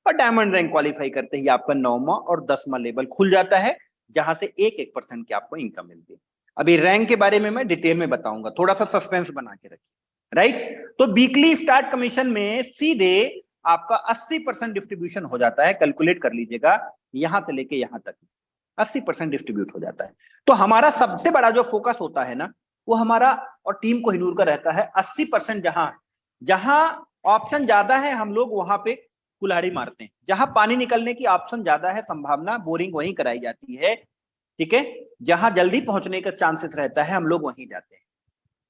और डायमंड रैंक क्वालिफाई करते ही आपका 9वां और 10वां लेवल खुल जाता है, जहां से 1% की आपको इनकम मिलती है। अभी रैंक के बारे में मैं डिटेल में बताऊंगा, थोड़ा सा सस्पेंस बना के रखिए, राइट। तो वीकली स्टार्ट कमीशन में सीधे आपका 80% डिस्ट्रीब्यूशन हो जाता है। कैलकुलेट कर लीजिएगा, यहां से लेके यहां तक 80% डिस्ट्रीब्यूट हो जाता है। तो हमारा सबसे बड़ा जो फोकस होता है ना, वो हमारा और टीम कोहिनूर का रहता है 80%। जहां ऑप्शन ज्यादा है हम लोग वहां पे कुल्हाड़ी मारते हैं। जहां पानी निकलने की ऑप्शन ज्यादा है, संभावना, बोरिंग वहीं कराई जाती है, ठीक है। जहां जल्दी पहुंचने का चांसेस रहता है हम लोग वहीं जाते हैं,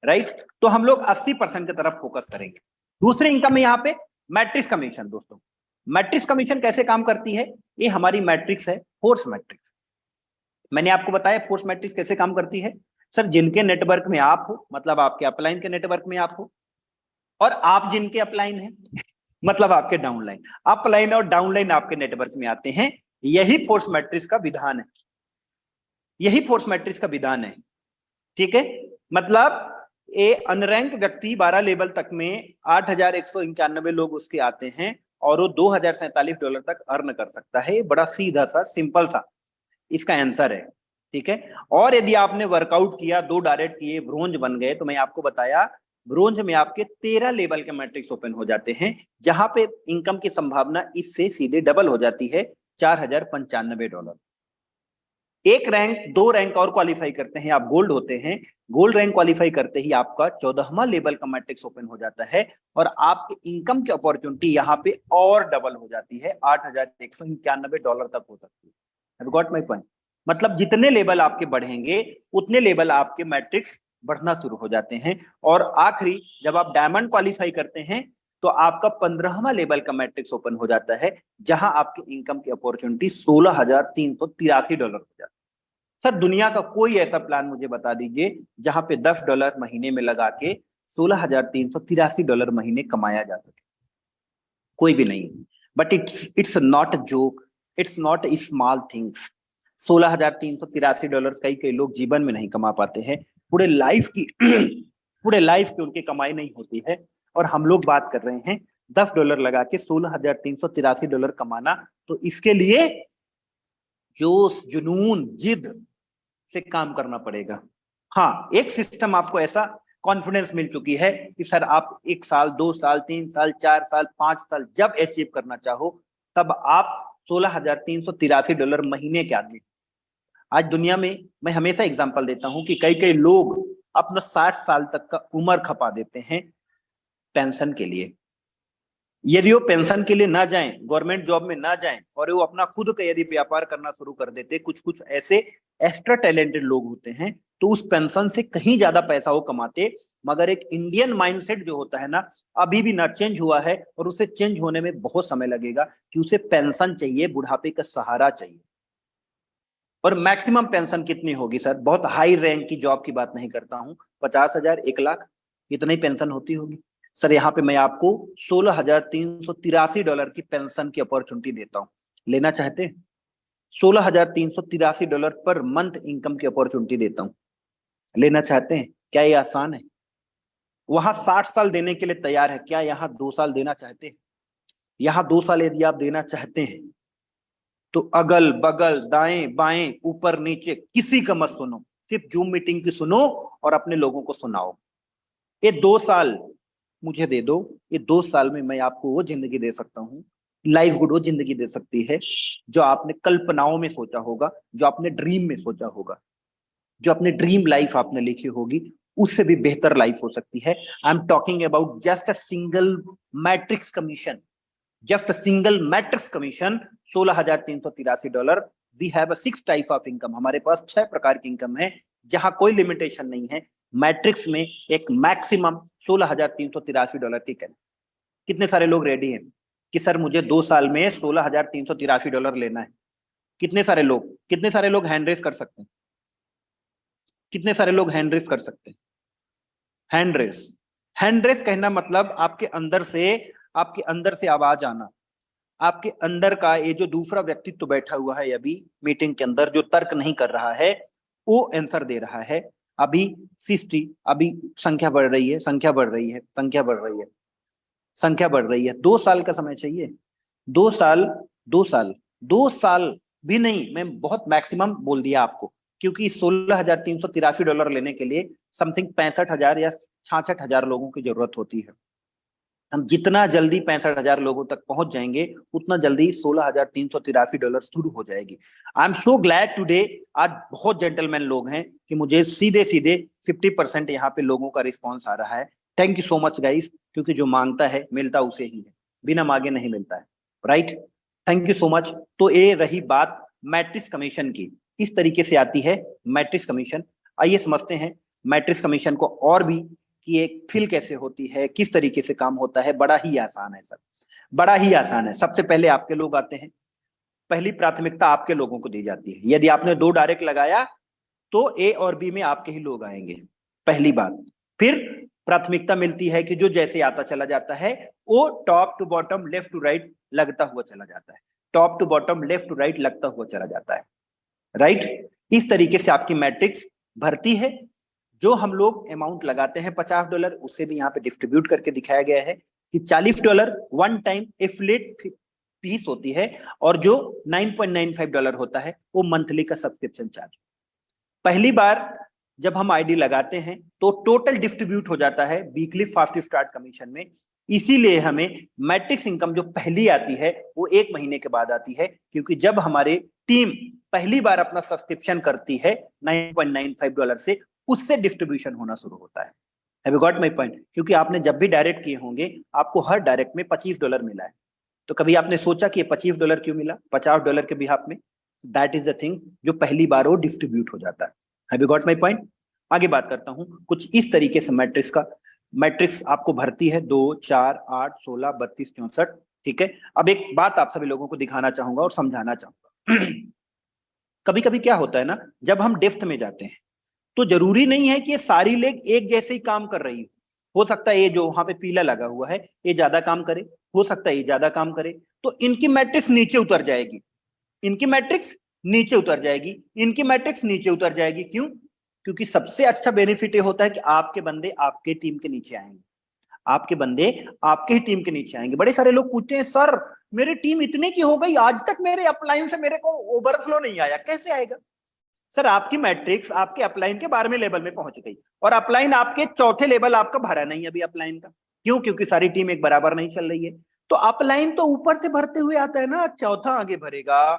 राइट। तो हम लोग 80% की तरफ फोकस करेंगे। दूसरी इनकम है यहाँ पे मैट्रिक्स कमीशन। दोस्तों मैट्रिक्स कमीशन कैसे काम करती है? ये हमारी मैट्रिक्स है, फोर्स मैट्रिक्स। मैंने आपको बताया फोर्स मैट्रिक्स कैसे काम करती है। सर जिनके नेटवर्क में आप हो मतलब आपके अपलाइन के नेटवर्क में आप हो, और आप जिनके अपलाइन है मतलब आपके डाउनलाइन। अपलाइन और डाउनलाइन आपके नेटवर्क में आते हैं, यही फोर्स मैट्रिक्स का विधान है, यही फोर्स मैट्रिक्स का विधान है। ठीक है, मतलब ए अनरैंक व्यक्ति 12 लेवल तक में 8,191 लोग उसके आते हैं और वो $2,047 तक अर्न कर सकता है। बड़ा सीधा सा सिंपल सा इसका आंसर है। ठीक है, और यदि आपने वर्कआउट किया, 2 डायरेक्ट किए, ब्रोंज बन गए, तो मैं आपको बताया ब्रोंज में आपके 13 लेवल के मैट्रिक्स ओपन हो जाते हैं, जहां पे इनकम की संभावना इससे सीधे डबल हो जाती है, $4,095। एक रैंक 2 रैंक और क्वालिफाई करते हैं, आप गोल्ड होते हैं। गोल्ड रैंक क्वालिफाई करते ही आपका 14वां लेवल का मैट्रिक्स ओपन हो जाता है और आपके इनकम की अपॉर्चुनिटी यहाँ पे और डबल हो जाती है, $8,191 तक हो सकती है। Have got my point? मतलब जितने लेवल आपके बढ़ेंगे उतने लेवल आपके मैट्रिक्स बढ़ना शुरू हो जाते हैं, और आखिरी जब आप डायमंड क्वालिफाई करते हैं तो आपका 15वां लेवल का मैट्रिक्स ओपन हो जाता है, जहां आपकी इनकम की अपॉर्चुनिटी $16,383 हो जाती है। सर दुनिया का कोई ऐसा प्लान मुझे बता दीजिए जहां पे $10 महीने में लगा के $16,383 महीने कमाया जा सके। कोई भी नहीं। But it's not a joke, it's not small things. $16,383 कई लोग जीवन में नहीं कमा पाते हैं, पूरे लाइफ की पूरे लाइफ की उनकी कमाई नहीं होती है, और हम लोग बात कर रहे हैं $10 लगा के $16,383 कमाना। तो इसके लिए जोश, जुनून, जिद से काम करना पड़ेगा। हाँ, एक सिस्टम आपको ऐसा कॉन्फिडेंस मिल चुकी है कि सर आप 1 साल, 2 साल, 3 साल, 4 साल, 5 साल जब अचीव करना चाहो तब आप $16,383 महीने के आदमी। आज दुनिया में मैं हमेशा एग्जांपल देता हूं कि कई लोग अपना 60 साल तक का उम्र खपा देते हैं पेंशन के लिए। यदि वो पेंशन के लिए ना जाएं, गवर्नमेंट जॉब में ना जाएं, और वो अपना खुद का यदि व्यापार करना शुरू कर देते, कुछ ऐसे एक्स्ट्रा टैलेंटेड लोग होते हैं, तो उस पेंशन से कहीं ज्यादा पैसा वो कमाते। मगर एक इंडियन माइंडसेट जो होता है ना, अभी भी ना चेंज हुआ है, और उसे चेंज होने में बहुत समय लगेगा कि उसे पेंशन चाहिए, बुढ़ापे का सहारा चाहिए। और मैक्सिमम पेंशन कितनी होगी सर? बहुत हाई रैंक की जॉब की बात नहीं करता हूं, 50,000, 1,00,000 इतनी ही पेंशन होती होगी। सर यहाँ पे मैं आपको $16,383 की पेंशन की अपॉर्चुनिटी देता हूँ, लेना चाहते हैं? $16,383 पर मंथ इनकम की अपॉर्चुनिटी देता हूँ, लेना चाहते हैं? क्या ये आसान है? वहां 60 साल देने के लिए तैयार है, क्या यहाँ 2 साल देना चाहते हैं? यहाँ 2 साल यदि आप देना चाहते हैं तो अगल बगल, दाएं बाएं, ऊपर नीचे किसी का मत सुनो, सिर्फ जूम मीटिंग की सुनो और अपने लोगों को सुनाओ। ये 2 साल मुझे दे दो, ये 2 साल में मैं आपको वो जिंदगी दे सकता हूँ, लाइफ गुड वो जिंदगी दे सकती है जो आपने कल्पनाओं में सोचा होगा, जो आपने ड्रीम में सोचा होगा, जो अपने ड्रीम लाइफ आपने लिखी होगी, उससे भी बेहतर लाइफ हो सकती है। I am talking about just a single matrix commission, just a single matrix commission, $16,383। We have a 6 type of income, हमारे पास 6 प्रकार की इनकम है, जहां कोई लिमिटेशन नहीं है। मैट्रिक्स में एक मैक्सिमम $16,383 की कैन। कितने सारे लोग रेडी हैं कि सर मुझे 2 साल में $16,383 लेना है? कितने सारे लोग हैंड रेस कर सकते हैं? कितने सारे लोग हैंड रेस कर सकते हैं? हैंड रेस कहना मतलब आपके अंदर से आवाज आना, आपके अंदर का ये जो दूसरा व्यक्तित्व बैठा हुआ है अभी मीटिंग के अंदर, जो तर्क नहीं कर रहा है, वो आंसर दे रहा है। अभी 60, अभी संख्या बढ़ रही है, संख्या बढ़ रही है, संख्या बढ़ रही है, संख्या बढ़ रही है। 2 साल का समय चाहिए, 2 साल, 2 साल, 2 साल भी नहीं, मैं बहुत मैक्सिमम बोल दिया आपको, क्योंकि $16,383 लेने के लिए समथिंग 65,000 या 66,000 लोगों की जरूरत होती है। हम जितना जल्दी 65,000 लोगों तक पहुंच जाएंगे, उतना जल्दी $16,383 शुरू हो जाएगी। I am so glad today, आज बहुत जेंटलमैन लोग हैं कि मुझे सीधे 50% यहाँ पे लोगों का रिस्पॉन्स आ रहा है। Thank you so much guys, क्योंकि जो मांगता है मिलता उसे ही है, बिना मांगे नहीं मिलता है, right? Thank you so much. तो ये रही बात मैट्रिक्स कमीशन की, इस तरीके से आती है मैट्रिक्स कमीशन। आइए समझते हैं मैट्रिक्स कमीशन को और भी, कि एक फिल कैसे होती है, किस तरीके से काम होता है। बड़ा ही आसान है सर, बड़ा ही आसान है। सबसे पहले आपके लोग आते हैं, पहली प्राथमिकता आपके लोगों को दी जाती है। यदि आपने 2 डायरेक्ट लगाया तो ए और बी में आपके ही लोग आएंगे, पहली बात। फिर प्राथमिकता मिलती है कि जो जैसे आता चला जाता है वो top to bottom left to right लगता हुआ चला जाता है, top to bottom left to right लगता हुआ चला जाता है, राइट। इस तरीके से आपकी मैट्रिक्स भरती है। जो हम लोग अमाउंट लगाते हैं $50, उसे भी यहाँ पे डिस्ट्रीब्यूट करके दिखाया गया है कि $40 वन टाइम एफिलिएट फीस होती है, और जो $9.95 होता है वो मंथली का सब्सक्रिप्शन चार्ज। पहली बार जब हम आईडी लगाते हैं तो टोटल डिस्ट्रीब्यूट हो जाता है वीकली फास्ट स्टार्ट कमीशन में, इसीलिए हमें मैट्रिक्स इनकम जो पहली आती है वो 1 महीने के बाद आती है, क्योंकि जब हमारी टीम पहली बार अपना सब्सक्रिप्शन करती है $9.95 से, उससे डिस्ट्रीब्यूशन होना शुरू होता है। Have you got my point? क्योंकि आपने जब भी डायरेक्ट किए होंगे आपको हर डायरेक्ट में $25 मिला है, तो कभी आपने सोचा कि ये $25 क्यों मिला $50 के बिहाफ में? दैट इज द थिंग जो पहली बार वो डिस्ट्रीब्यूट हो जाता है। Have you got my point? आगे बात करता हूं कुछ इस तरीके से मैट्रिक्स आपको भरती है 2, 4, 8, 16, 32, 64। ठीक है, अब एक बात आप सभी लोगों को दिखाना चाहूंगा और समझाना चाहूंगा। कभी कभी क्या होता है ना, जब हम डेप्थ में जाते हैं तो जरूरी नहीं है कि ये सारी लेग एक जैसे ही काम कर रही हो सकता है ये जो वहां पे पीला लगा हुआ है ये ज्यादा काम करे, हो सकता है ये ज्यादा काम करे, तो इनकी मैट्रिक्स नीचे उतर जाएगी, इनकी मैट्रिक्स नीचे उतर जाएगी, इनकी मैट्रिक्स नीचे उतर जाएगी। क्यों? क्योंकि सबसे अच्छा बेनिफिट ये होता है कि आपके बंदे आपके टीम के नीचे आएंगे, आपके बंदे आपके ही टीम के नीचे आएंगे। बड़े सारे लोग पूछते हैं सर मेरी टीम इतने की हो गई, आज तक मेरे अपलाइन से मेरे को ओवरफ्लो नहीं आया, कैसे आएगा? सर आपकी मैट्रिक्स आपके अपलाइन के 12वें लेवल में पहुंच गई और अपलाइन आपके चौथे लेवल आपका भरा नहीं अभी अपलाइन का। क्यों? क्योंकि सारी टीम एक बराबर नहीं चल रही है। तो अपलाइन तो ऊपर से भरते हुए आता है ना, चौथा आगे भरेगा,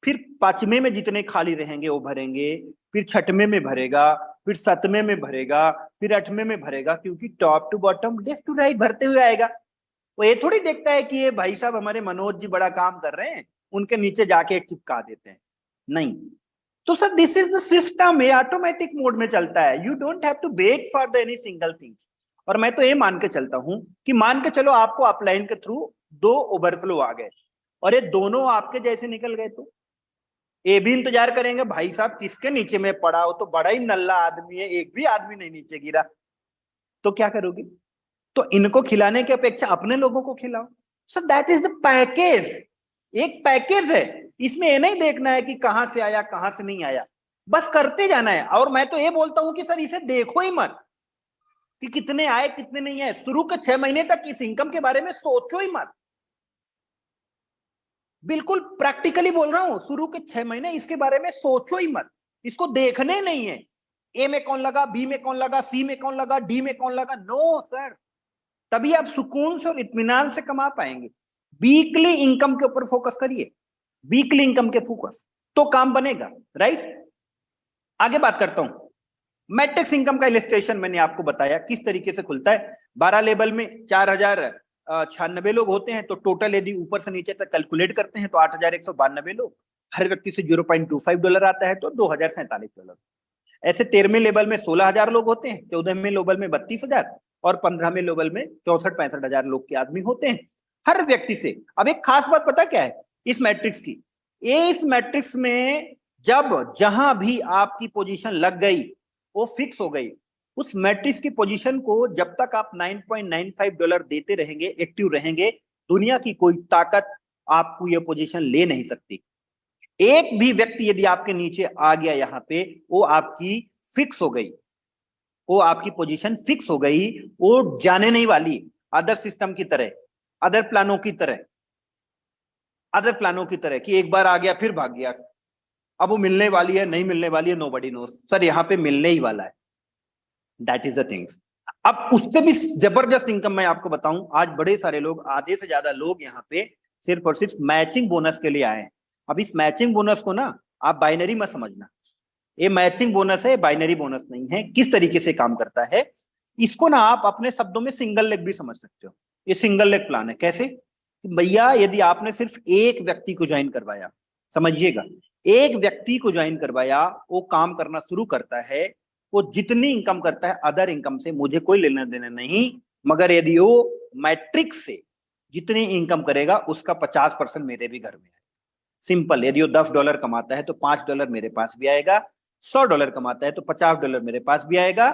फिर 5वें में जितने खाली रहेंगे वो भरेंगे, फिर 6वें में भरेगा, फिर 7वें में भरेगा, फिर 8वें में भरेगा, क्योंकि top to bottom left to right भरते हुए आएगा। वो ये थोड़ी देखता है कि ये भाई साहब हमारे मनोज जी बड़ा काम कर रहे हैं, उनके नीचे जाके चिपका देते हैं, नहीं। तो sir this is the system, ये ऑटोमेटिक मोड में चलता है, you don't have to wait for the any single things. और मैं तो ये मान के चलता हूं कि मान के चलो आपको अपलाइन के थ्रू 2 ओवरफ्लो आ गए और ये दोनों आपके जैसे निकल गए, तो ये भी इंतजार करेंगे भाई साहब किसके नीचे में पड़ा हो, तो बड़ा ही नल्ला आदमी है, एक भी आदमी नहीं नीचे गिरा, तो क्या करोगे? तो इनको खिलाने की अपेक्षा अपने लोगों को खिलाओ। So that is the package, एक पैकेज है, इसमें ये नहीं देखना है कि कहां से आया कहां से नहीं आया, बस करते जाना है। और मैं तो ये बोलता हूं कि सर इसे देखो ही मत कि कितने आए कितने नहीं आए, शुरू के 6 महीने तक इस इनकम के बारे में सोचो ही मत, बिल्कुल प्रैक्टिकली बोल रहा हूं, शुरू के 6 महीने इसके बारे में सोचो ही मत, इसको देखने नहीं है ए में कौन लगा, बी में कौन लगा, सी में कौन लगा, डी में कौन लगा, नो सर। तभी आप सुकून से और इत्मीनान से कमा पाएंगे। वीकली इनकम के ऊपर फोकस करिए, वीकली इनकम के फोकस तो काम बनेगा, राइट। आगे बात करता हूं, मैट्रिक्स इनकम का इलस्ट्रेशन मैंने आपको बताया किस तरीके से खुलता है। 12 लेवल में 4096 लोग होते हैं, तो टोटल यदि ऊपर से नीचे तक कैलकुलेट करते हैं तो 8192 लोग, हर व्यक्ति से $0.25 आता है, तो $2047। ऐसे 13वें लेवल में 16,000 लोग होते हैं, 14वें लेवल में 32,000 और 15वें लेवल में 64-65,000 लोग के आदमी होते हैं हर व्यक्ति से। अब एक खास बात पता क्या है इस मैट्रिक्स की, इस मैट्रिक्स में जब जहां भी आपकी पोजीशन लग गई वो फिक्स हो गई, उस मैट्रिक्स की पोजीशन को जब तक आप $9.95 देते रहेंगे, एक्टिव रहेंगे, दुनिया की कोई ताकत आपको ये पोजीशन ले नहीं सकती। एक भी व्यक्ति यदि आपके नीचे आ गया यहां पे, वो आपकी फिक्स हो गई, वो आपकी पोजीशन फिक्स हो गई, वो जाने नहीं वाली। अदर सिस्टम की तरह, अदर प्लानों की तरह कि एक बार आ गया फिर भाग गया, अब वो मिलने वाली है नहीं मिलने वाली है, नोबडी नोस। सर यहाँ पे मिलने ही वाला है, दैट इज द थिंग्स। अब उससे भी जबरदस्त इनकम मैं आपको बताऊं, आज बड़े सारे लोग, आधे से ज्यादा लोग यहाँ पे सिर्फ और सिर्फ मैचिंग बोनस के लिए आए हैं। अब इस मैचिंग बोनस को ना आप बाइनरी मत समझना, ये मैचिंग बोनस है, बाइनरी बोनस नहीं है। किस तरीके से काम करता है इसको ना आप अपने शब्दों में सिंगल लेग भी समझ सकते हो। ये सिंगल लेग प्लान है। कैसे? भैया यदि आपने सिर्फ एक व्यक्ति को ज्वाइन करवाया, समझिएगा, एक व्यक्ति को ज्वाइन करवाया, वो काम करना शुरू करता है, वो जितनी इनकम करता है अदर इनकम से मुझे कोई लेना देना नहीं, मगर यदि वो मैट्रिक्स से जितनी इनकम करेगा उसका 50% मेरे भी घर में है। सिंपल, यदि वो $10 कमाता है तो $5 मेरे पास भी आएगा, $100 कमाता है तो $50 मेरे पास भी आएगा,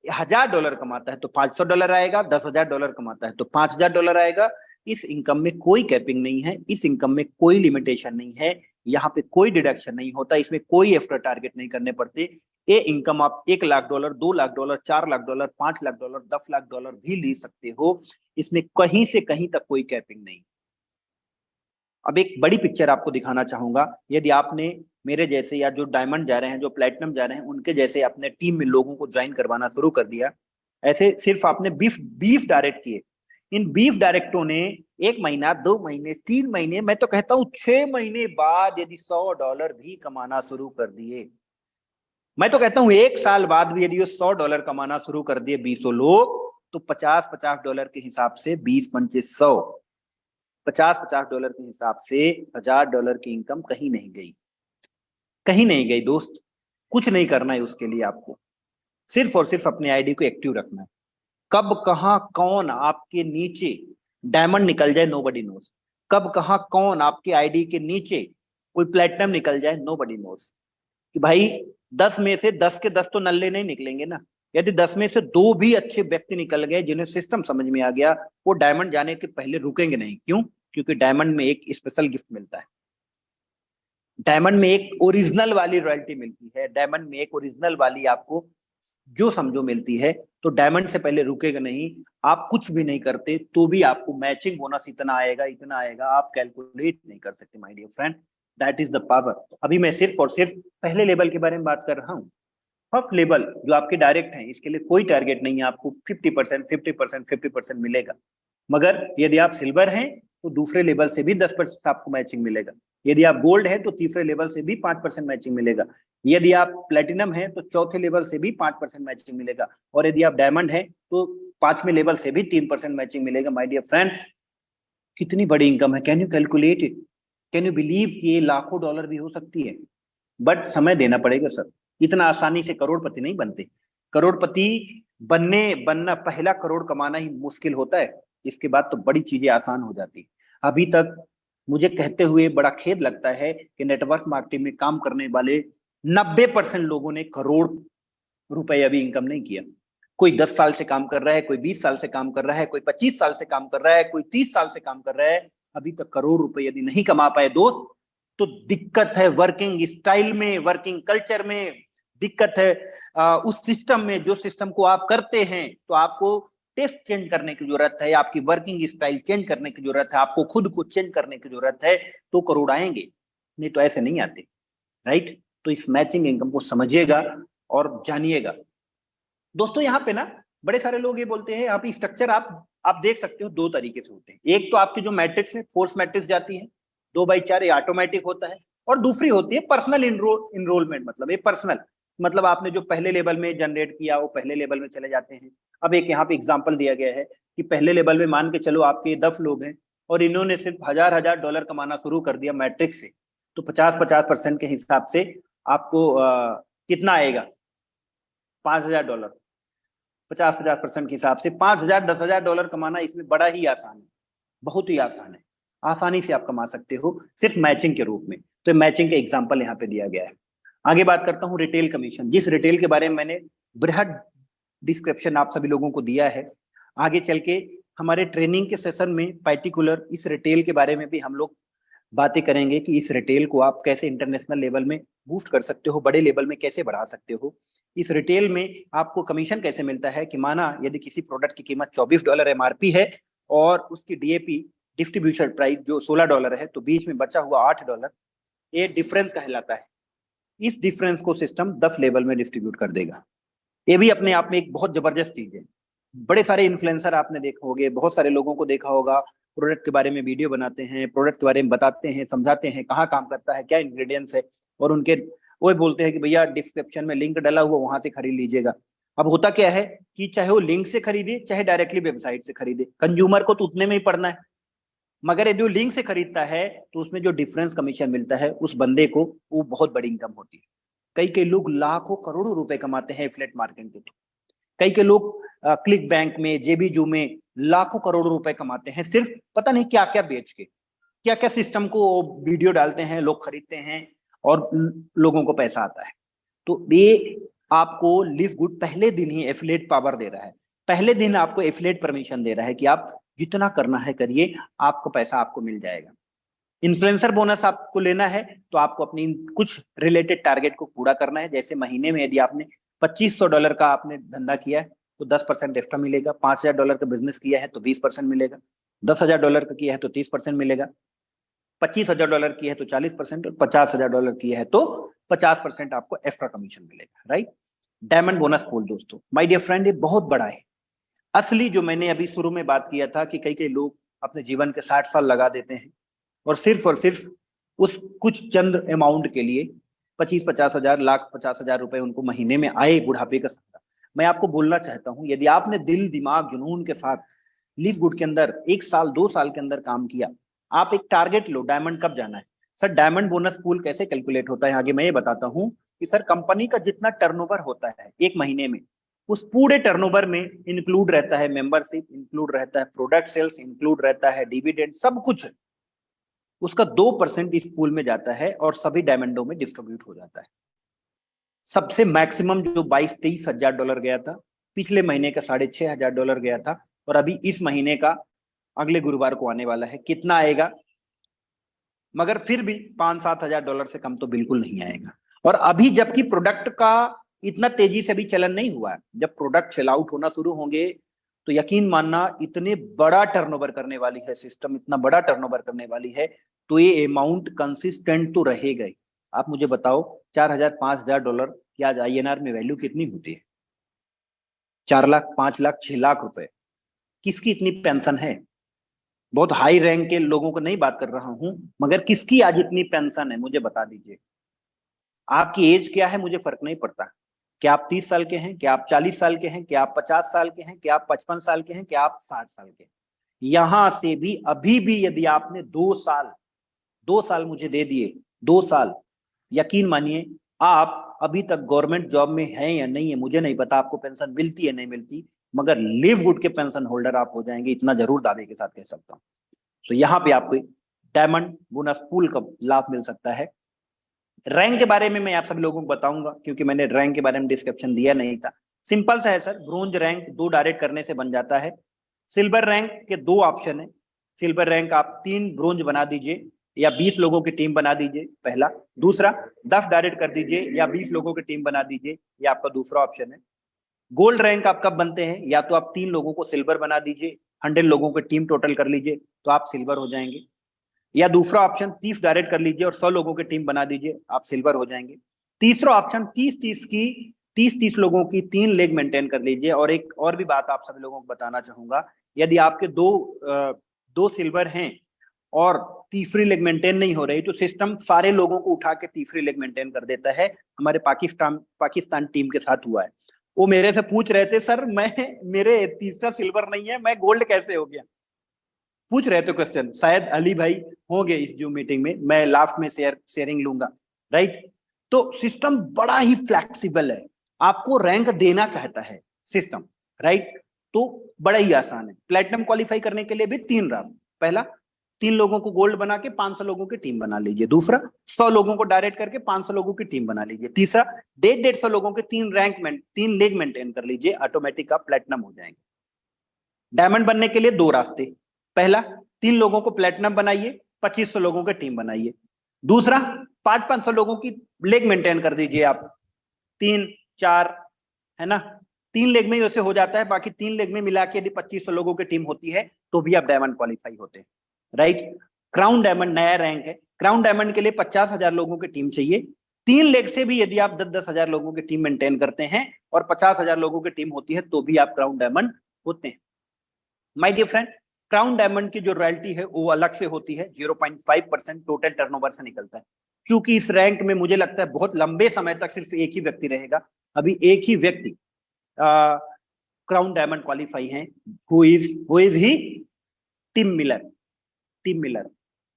$1000 कमाता है तो $500 आएगा, $10,000 कमाता है तो $5000 आएगा। इस इनकम में कोई कैपिंग नहीं है, इस इनकम में कोई लिमिटेशन नहीं है, यहाँ पे कोई डिडक्शन नहीं होता, इसमें कोई एफ्टर टारगेट नहीं करने पड़ते। ये इनकम आप $1,00,000, $2,00,000, $4,00,000, $5,00,000, $10,00,000 भी ले सकते हो, इसमें कहीं से कहीं तक कोई कैपिंग नहीं। अब एक बड़ी पिक्चर आपको दिखाना चाहूंगा, यदि आपने मेरे जैसे या जो डायमंड जा रहे हैं, जो प्लेटिनम जा रहे हैं, उनके जैसे अपने टीम में लोगों को ज्वाइन करवाना शुरू कर दिया, ऐसे सिर्फ आपने बीफ डायरेक्ट किए, इन बीफ डायरेक्टों ने 1 महीना, 2 महीने, 3 महीने, मैं तो कहता हूं 6 महीने बाद यदि $100 भी कमाना शुरू कर दिए, मैं तो कहता हूं 1 साल बाद भी यदि $100 कमाना शुरू कर दिए 20 लोग, तो $50 के हिसाब से 20 पंचे 100, $50 के हिसाब से $1000 की इनकम कहीं नहीं गई, कहीं नहीं गई दोस्त। कुछ नहीं करना है उसके लिए, आपको सिर्फ और सिर्फ अपने आईडी को एक्टिव रखना है। कब कहां कौन आपके नीचे डायमंड निकल जाए नोबडी नोज, कब कहां कौन आपके आईडी के नीचे कोई प्लेटिनम निकल जाए नोबडी नोज। कि भाई 10 में से 10 के 10 तो नल्ले नहीं निकलेंगे ना, यदि 10 में से 2 भी अच्छे व्यक्ति निकल गए जिन्हें सिस्टम समझ में आ गया, वो डायमंड जाने के पहले रुकेंगे नहीं। क्यों? क्योंकि डायमंड में एक स्पेशल गिफ्ट मिलता है, डायमंड में एक ओरिजिनल वाली रॉयल्टी मिलती है, डायमंड में एक ओरिजिनल वाली आपको जो समझो मिलती है। तो डायमंड से पहले रुकेगा नहीं, आप कुछ भी नहीं करते तो भी आपको मैचिंग बोनस इतना आएगा, इतना आएगा, आप कैलकुलेट नहीं कर सकते my dear friend. That is the power. अभी मैं सिर्फ और सिर्फ पहले लेवल के बारे में बात कर रहा हूँ। फर्स्ट लेवल जो आपके डायरेक्ट हैं, इसके लिए कोई टारगेट नहीं है, आपको 50%, 50%, 50% मिलेगा। मगर यदि आप सिल्वर हैं तो दूसरे लेवल से भी 10% आपको मैचिंग मिलेगा, यदि आप गोल्ड है तो तीसरे लेवल से भी 5% मैचिंग मिलेगा, यदि आप प्लेटिनम है तो चौथे लेवल से भी 5% मैचिंग मिलेगा, और यदि आप डायमंड है तो 5वें लेवल से भी 3% मैचिंग मिलेगा। माय डियर फ्रेंड, कितनी बड़ी इनकम है, can you calculate it, can you believe कि ये लाखों डॉलर भी हो सकती है। बट समय देना पड़ेगा सर, इतना आसानी से करोड़पति नहीं बनते। करोड़पति बनना, पहला करोड़ कमाना ही मुश्किल होता है, इसके बाद तो बड़ी चीजें आसान हो जाती। अभी तक मुझे कहते हुए बड़ा खेद लगता है कि नेटवर्क मार्केटिंग में काम करने वाले 90% लोगों ने करोड़ रुपए अभी इनकम नहीं किया। कोई 10 साल से काम कर रहा है, कोई 20 साल से काम कर रहा है, कोई 25 साल से काम कर रहा है, कोई 30 साल से काम कर रहा है, अभी तक करोड़ रुपए यदि नहीं कमा पाए दोस्त, तो दिक्कत है वर्किंग स्टाइल में, वर्किंग कल्चर में, दिक्कत है उस सिस्टम में, जो सिस्टम को आप करते हैं। तो आपको टेस्ट चेंज करने की जरूरत है, आपकी वर्किंग स्टाइल चेंज करने की जरूरत है, आपको खुद को चेंज करने की जरूरत है, तो करोड़ आएंगे, नहीं तो ऐसे नहीं आते, राइट। तो इस मैचिंग इनकम को समझिएगा और जानिएगा दोस्तों। यहाँ पे ना बड़े सारे लोग ये बोलते हैं, यहाँ पे स्ट्रक्चर आप देख सकते हो 2 तरीके से होते हैं। एक तो आपकी जो मैट्रिक्स है, फोर्स मैट्रिक्स जाती है 2/4, ये ऑटोमेटिक होता है, और दूसरी होती है पर्सनल इनरोलमेंट, मतलब ये पर्सनल, मतलब आपने जो पहले लेवल में जनरेट किया वो पहले लेवल में चले जाते हैं। अब एक यहाँ पे एग्जांपल दिया गया है कि पहले लेवल में मान के चलो आपके 10 लोग हैं और इन्होंने सिर्फ $1000 कमाना शुरू कर दिया मैट्रिक्स से, तो 50% के हिसाब से आपको कितना आएगा, $5000। 50% के हिसाब से 5000, $10,000 कमाना इसमें बड़ा ही आसान है, बहुत ही आसान है, आसानी से आप कमा सकते हो सिर्फ मैचिंग के रूप में। तो मैचिंग का एग्जांपल यहाँ पे दिया गया है। आगे बात करता हूँ रिटेल कमीशन, जिस रिटेल के बारे में मैंने बृहद डिस्क्रिप्शन आप सभी लोगों को दिया है। आगे चल के हमारे ट्रेनिंग के सेशन में पार्टिकुलर इस रिटेल के बारे में भी हम लोग बातें करेंगे कि इस रिटेल को आप कैसे इंटरनेशनल लेवल में बूस्ट कर सकते हो, बड़े लेवल में कैसे बढ़ा सकते हो। इस रिटेल में आपको कमीशन कैसे मिलता है कि माना यदि किसी प्रोडक्ट की कीमत $24 एमआरपी है और उसकी डीएपी डिस्ट्रीब्यूशन प्राइस जो $16 है, तो बीच में बचा हुआ $8, ये डिफरेंस कहलाता है। इस डिफरेंस को सिस्टम 10 लेवल में डिस्ट्रीब्यूट कर देगा। ये भी अपने आप में एक बहुत जबरदस्त चीज है। बड़े सारे इन्फ्लुएंसर आपने देखा होंगे, बहुत सारे लोगों को देखा होगा, प्रोडक्ट के बारे में वीडियो बनाते हैं, प्रोडक्ट के बारे में बताते हैं, समझाते हैं कहाँ काम करता है, क्या इंग्रेडिएंट्स है, और उनके वो बोलते हैं कि भैया डिस्क्रिप्शन में लिंक डाला हुआ, वहां से खरीद लीजिएगा। अब होता क्या है कि चाहे वो लिंक से खरीदे चाहे डायरेक्टली वेबसाइट से खरीदे, कंज्यूमर को तो उतने में ही पड़ना है, मगर जो लिंक से खरीदता है तो उसमें जो डिफरेंस कमीशन मिलता है उस बंदे को, वो बहुत बड़ी इनकम होती है। कई लोग लाखों करोड़ों रुपए कमाते हैं एफिलिएट मार्केटिंग के थ्रू। कई लोग क्लिक बैंक में, जेबीजू में लाखों करोड़ों रुपए कमाते हैं, सिर्फ पता नहीं क्या क्या बेच के, क्या क्या सिस्टम को वीडियो डालते हैं, लोग खरीदते हैं और लोगों को पैसा आता है। तो ये आपको लीव गुड पहले दिन ही एफिलिएट पावर दे रहा है, पहले दिन आपको एफिलिएट परमिशन दे रहा है कि आप जितना करना है करिए, आपको पैसा आपको मिल जाएगा। इन्फ्लुएंसर बोनस आपको लेना है तो आपको अपनी कुछ रिलेटेड टारगेट को पूरा करना है। जैसे महीने में यदि आपने $2500 का आपने धंधा किया है तो 10% एक्स्ट्रा मिलेगा, $5000 का बिजनेस किया है तो 20% मिलेगा, $10,000 का किया है तो 30% मिलेगा, $25,000 की है तो 40% और $50,000 की है तो 50% आपको एक्स्ट्रा कमीशन मिलेगा, राइट। डायमंड बोनस पूल दोस्तों, माय डियर फ्रेंड, ये बहुत बड़ा है। असली जो मैंने अभी शुरू में बात किया था कि कई लोग अपने जीवन के 60 साल लगा देते हैं और सिर्फ उस कुछ चंद अमाउंट के लिए 25-50 हजार, लाख 50 हजार रुपए उनको महीने में आए बुढ़ापे का सहारा। मैं आपको बोलना चाहता हूं, यदि आपने दिल दिमाग जुनून के साथ लीव गुड के अंदर 1 साल 2 साल के अंदर काम किया, आप एक टारगेट लो, डायमंड कब जाना है। सर डायमंड बोनस पूल कैसे कैलकुलेट होता है, आगे मैं ये बताता हूं कि सर कंपनी का जितना टर्नओवर होता है एक महीने में, उस पूरे टर्नओवर में इंक्लूड रहता है मेंबरशिप, इंक्लूड रहता है प्रोडक्ट सेल्स, इंक्लूड रहता है डिविडेंड, सब कुछ उसका 2% इस पूल में जाता है और सभी डायमंडों में डिस्ट्रीब्यूट हो जाता है। सबसे मैक्सिमम जो 22-23 हजार डॉलर गया था, पिछले महीने का $6,500 गया था, और अभी इस महीने का अगले गुरुवार को आने वाला है, कितना आएगा, मगर फिर भी $5-7 हजार डॉलर से कम तो बिल्कुल नहीं आएगा। और अभी जबकि प्रोडक्ट का इतना तेजी से भी चलन नहीं हुआ है, जब प्रोडक्ट सेल आउट होना शुरू होंगे तो यकीन मानना इतने बड़ा टर्नओवर करने वाली है सिस्टम, इतना बड़ा टर्नओवर करने वाली है, तो ये अमाउंट कंसिस्टेंट तो रहेगा ही। आप मुझे बताओ $4,000-5,000 की आज INR में वैल्यू कितनी होती है? 4 लाख, 5 लाख, 6 लाख रुपए। किसकी इतनी पेंशन है? बहुत हाई रैंक के लोगों को नहीं बात कर रहा हूं, मगर किसकी आज इतनी पेंशन है मुझे बता दीजिए। आपकी एज क्या है मुझे फर्क नहीं पड़ता, क्या आप 30 साल के हैं, क्या आप 40 साल के हैं, क्या आप 50 साल के हैं, क्या आप 55 साल के हैं, क्या आप 60 साल के हैं। यहां से भी अभी भी यदि आपने 2 साल मुझे दे दिए, 2 साल, यकीन मानिए आप अभी तक गवर्नमेंट जॉब में हैं या नहीं है मुझे नहीं पता, आपको पेंशन मिलती है नहीं मिलती, मगर लिव गुड के पेंशन होल्डर आप हो जाएंगे, इतना जरूर दावे के साथ कह सकता हूं। तो यहाँ पे आपको डायमंड बोनस पूल का लाभ मिल सकता है। रैंक के बारे में मैं आप सभी लोगों को बताऊंगा, क्योंकि मैंने रैंक के बारे में डिस्क्रिप्शन दिया नहीं था। सिंपल सा है सर, ब्रोंज रैंक 2 डायरेक्ट करने से बन जाता है। सिल्वर रैंक के 2 ऑप्शन है। सिल्वर रैंक आप 3 ब्रोंज बना दीजिए या 20 लोगों की टीम बना दीजिए, पहला। दूसरा 10 डायरेक्ट कर दीजिए या 20 लोगों की टीम बना दीजिए, ये आपका दूसरा ऑप्शन है। गोल्ड रैंक आप कब बनते हैं, या तो आप 3 लोगों को सिल्वर बना दीजिए, 100 लोगों की टीम टोटल कर लीजिए तो आप सिल्वर हो जाएंगे, या दूसरा ऑप्शन 30 डायरेक्ट कर लीजिए और 100 लोगों की टीम बना दीजिए, आप सिल्वर हो जाएंगे। तीसरा ऑप्शन 30 लोगों की 3 लेग मेंटेन कर लीजिए। और एक और भी बात आप सभी लोगों को बताना चाहूंगा, यदि आपके दो सिल्वर हैं और तीसरी लेग मेंटेन नहीं हो रही तो सिस्टम सारे लोगों को उठा के तीसरी लेग मेंटेन कर देता है। हमारे पाकिस्तान टीम के साथ हुआ है। वो मेरे से पूछ रहे थे, सर मेरे तीसरा सिल्वर नहीं है, मैं गोल्ड कैसे हो गया, पूछ रहे थे क्वेश्चन। शायद अली भाई होंगे इस जूम मीटिंग में, मैं लास्ट में शेयरिंग लूंगा, राइट। तो सिस्टम बड़ा ही फ्लेक्सिबल है, आपको रैंक देना चाहता है सिस्टम, राइट। तो बड़ा ही आसान है। प्लेटिनम क्वालिफाई करने के लिए भी 3 रास्ते, पहला 3 लोगों को गोल्ड बना के 500 लोगों की टीम बना लीजिए, दूसरा 100 लोगों को डायरेक्ट करके 500 लोगों की टीम बना लीजिए, तीसरा 150 लोगों के 3 लेग मेंटेन कर लीजिए, ऑटोमेटिक आप प्लेटिनम हो जाएंगे। डायमंड बनने के लिए 2 रास्ते, पहला 3 लोगों को प्लेटिनम बनाइए, 2500 लोगों की टीम बनाइए, दूसरा 500 लोगों की लेग मेंटेन कर दीजिए आप, 3-4 है ना, 3 लेग में ही वैसे हो जाता है, बाकी 3 लेग में मिला के यदि 2500 लोगों की टीम होती है तो भी आप डायमंड क्वालिफाई होते हैं, राइट। क्राउन डायमंड नया रैंक है। क्राउन डायमंड के लिए 50,000 लोगों की टीम चाहिए। 3 लेग से भी यदि आप 10-10 हजार लोगों की टीम मेंटेन करते हैं और 50,000 लोगों की टीम होती है तो भी आप क्राउन डायमंड होते हैं। My dear friend, crown diamond की जो रॉयल्टी है वो अलग से होती है, 0.5% टोटल टर्नओवर से निकलता है। क्योंकि इस रैंक में मुझे लगता है बहुत लंबे समय तक सिर्फ एक ही व्यक्ति रहेगा, अभी एक ही व्यक्ति क्राउन डायमंड क्वालिफाई हैं, who is he, Tim Miller,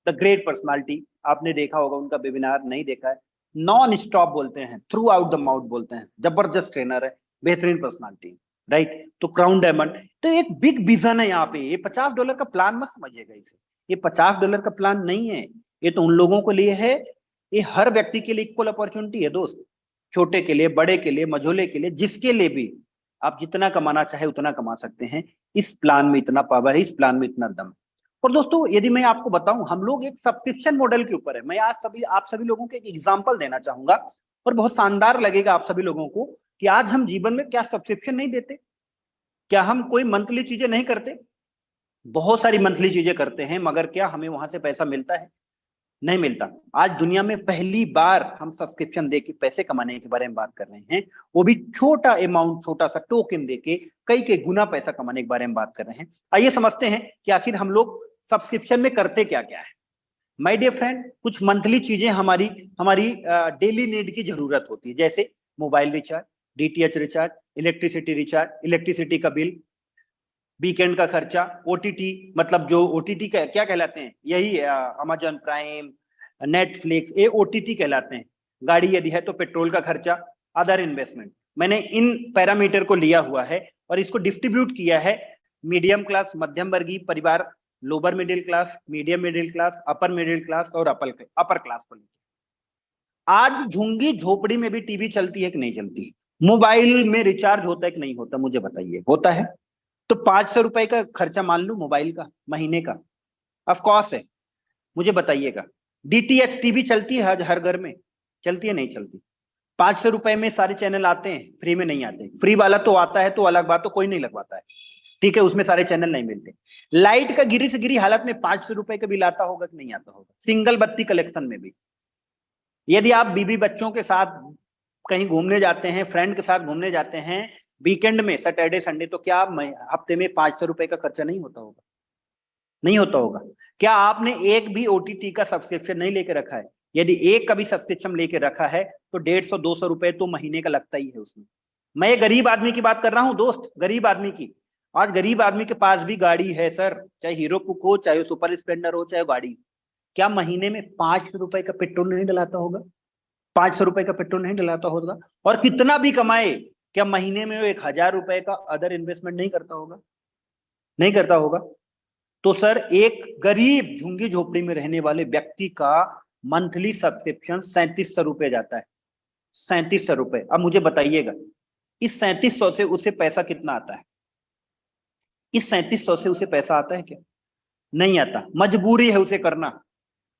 the great personality. आपने देखा होगा उनका वेबिनार, नहीं देखा है, नॉन स्टॉप बोलते हैं, थ्रू आउट द माउथ बोलते हैं, जबरदस्त ट्रेनर है, बेहतरीन पर्सनालिटी, राइट। तो क्राउन डायमंड तो एक बिग विजन है यहाँ पे। ये $50 का प्लान मत समझिएगा इसे, ये $50 का प्लान नहीं है, ये तो उन लोगों के लिए है, ये हर व्यक्ति के लिए इक्वल अपॉर्चुनिटी है दोस्त। छोटे के लिए, बड़े के लिए, मझोले के लिए, जिसके लिए भी आप जितना कमाना चाहे उतना कमा सकते हैं। इस प्लान में इतना पावर है, इस प्लान में इतना दम। और दोस्तों यदि मैं आपको बताऊं, हम लोग एक सब्सक्रिप्शन मॉडल के ऊपर है। मैं आज आप सभी लोगों को एक एग्जांपल देना चाहूंगा और बहुत शानदार लगेगा आप सभी लोगों को कि आज हम जीवन में क्या सब्सक्रिप्शन नहीं देते, क्या हम कोई मंथली चीजें नहीं करते? बहुत सारी मंथली चीजें करते हैं, मगर क्या हमें वहां से पैसा मिलता है? नहीं मिलता। आज दुनिया में पहली बार हम सब्सक्रिप्शन देके पैसे कमाने के बारे में बात कर रहे हैं, वो भी छोटा अमाउंट, छोटा सा टोकन देके कई के गुना पैसा कमाने के बारे में बात कर रहे हैं। आइए समझते हैं कि आखिर हम लोग सब्सक्रिप्शन में करते क्या क्या है। माय डियर फ्रेंड, कुछ मंथली चीजें हमारी डेली नीड की जरूरत होती है, जैसे mobile recharge, DTH recharge, electricity recharge, electricity का बिल, वीकेंड का खर्चा, ओटीटी, मतलब जो ओटीटी क्या कहलाते हैं, यही अमेजन प्राइम, नेटफ्लिक्स, ये ओटीटी कहलाते हैं। गाड़ी यदि है तो पेट्रोल का खर्चा, अदर इन्वेस्टमेंट। मैंने इन पैरामीटर को लिया हुआ है और इसको डिस्ट्रीब्यूट किया है मीडियम क्लास, मध्यम वर्गीय परिवार, lower middle class, medium middle class, upper middle class और अपर क्लास को लेकर। आज झुंगी झोपड़ी में भी टीवी चलती है कि नहीं चलती? मोबाइल में रिचार्ज होता है कि नहीं होता? मुझे बताइए। होता है। तो 500 रुपए का खर्चा मान लू मोबाइल का महीने का, ऑफ कोर्स है। मुझे बताइएगा, डीटीएच टीवी चलती है आज हर घर में? चलती है नहीं चलती? 500 रुपए में सारे चैनल आते हैं, फ्री में नहीं आते। फ्री वाला तो आता है तो अलग बात, तो कोई नहीं लगवाता है, ठीक है, उसमें सारे चैनल नहीं मिलते। लाइट का गिरी से गिरी हालत में 500 रुपए का बिल आता होगा कि नहीं आता होगा? सिंगल बत्ती कलेक्शन में भी। यदि आप बीबी बच्चों के साथ कहीं घूमने जाते हैं, फ्रेंड के साथ घूमने जाते हैं वीकेंड में, सैटरडे संडे, तो क्या हफ्ते में 500 रुपए का खर्चा नहीं होता होगा? नहीं होता होगा। क्या आपने एक भी ओटीटी का सब्सक्रिप्शन नहीं लेके रखा है? यदि एक का भी सब्सक्रिप्शन लेके रखा है तो 150-200 रुपए तो महीने का लगता ही है उसमें। मैं गरीब आदमी की बात कर रहा हूं दोस्त, गरीब आदमी की। आज गरीब आदमी के पास भी गाड़ी है सर, चाहे हीरो पुक हो, चाहे सुपर स्प्लेंडर हो, चाहे गाड़ी। क्या महीने में 500 रुपए का पेट्रोल नहीं डलाता होगा? 500 रुपए का पेट्रोल नहीं डलाता होगा? और कितना भी कमाए, क्या महीने में वो 1000 रुपए का अदर इन्वेस्टमेंट नहीं करता होगा? नहीं करता होगा। तो सर एक गरीब झुंगी झोपड़ी में रहने वाले व्यक्ति का मंथली सब्सक्रिप्शन 3700 रुपए जाता है। 3700 रुपए। अब मुझे बताइएगा, इस 3700 से उसे पैसा कितना आता है? इस 3700 से उसे पैसा आता है क्या? नहीं आता। मजबूरी है उसे करना,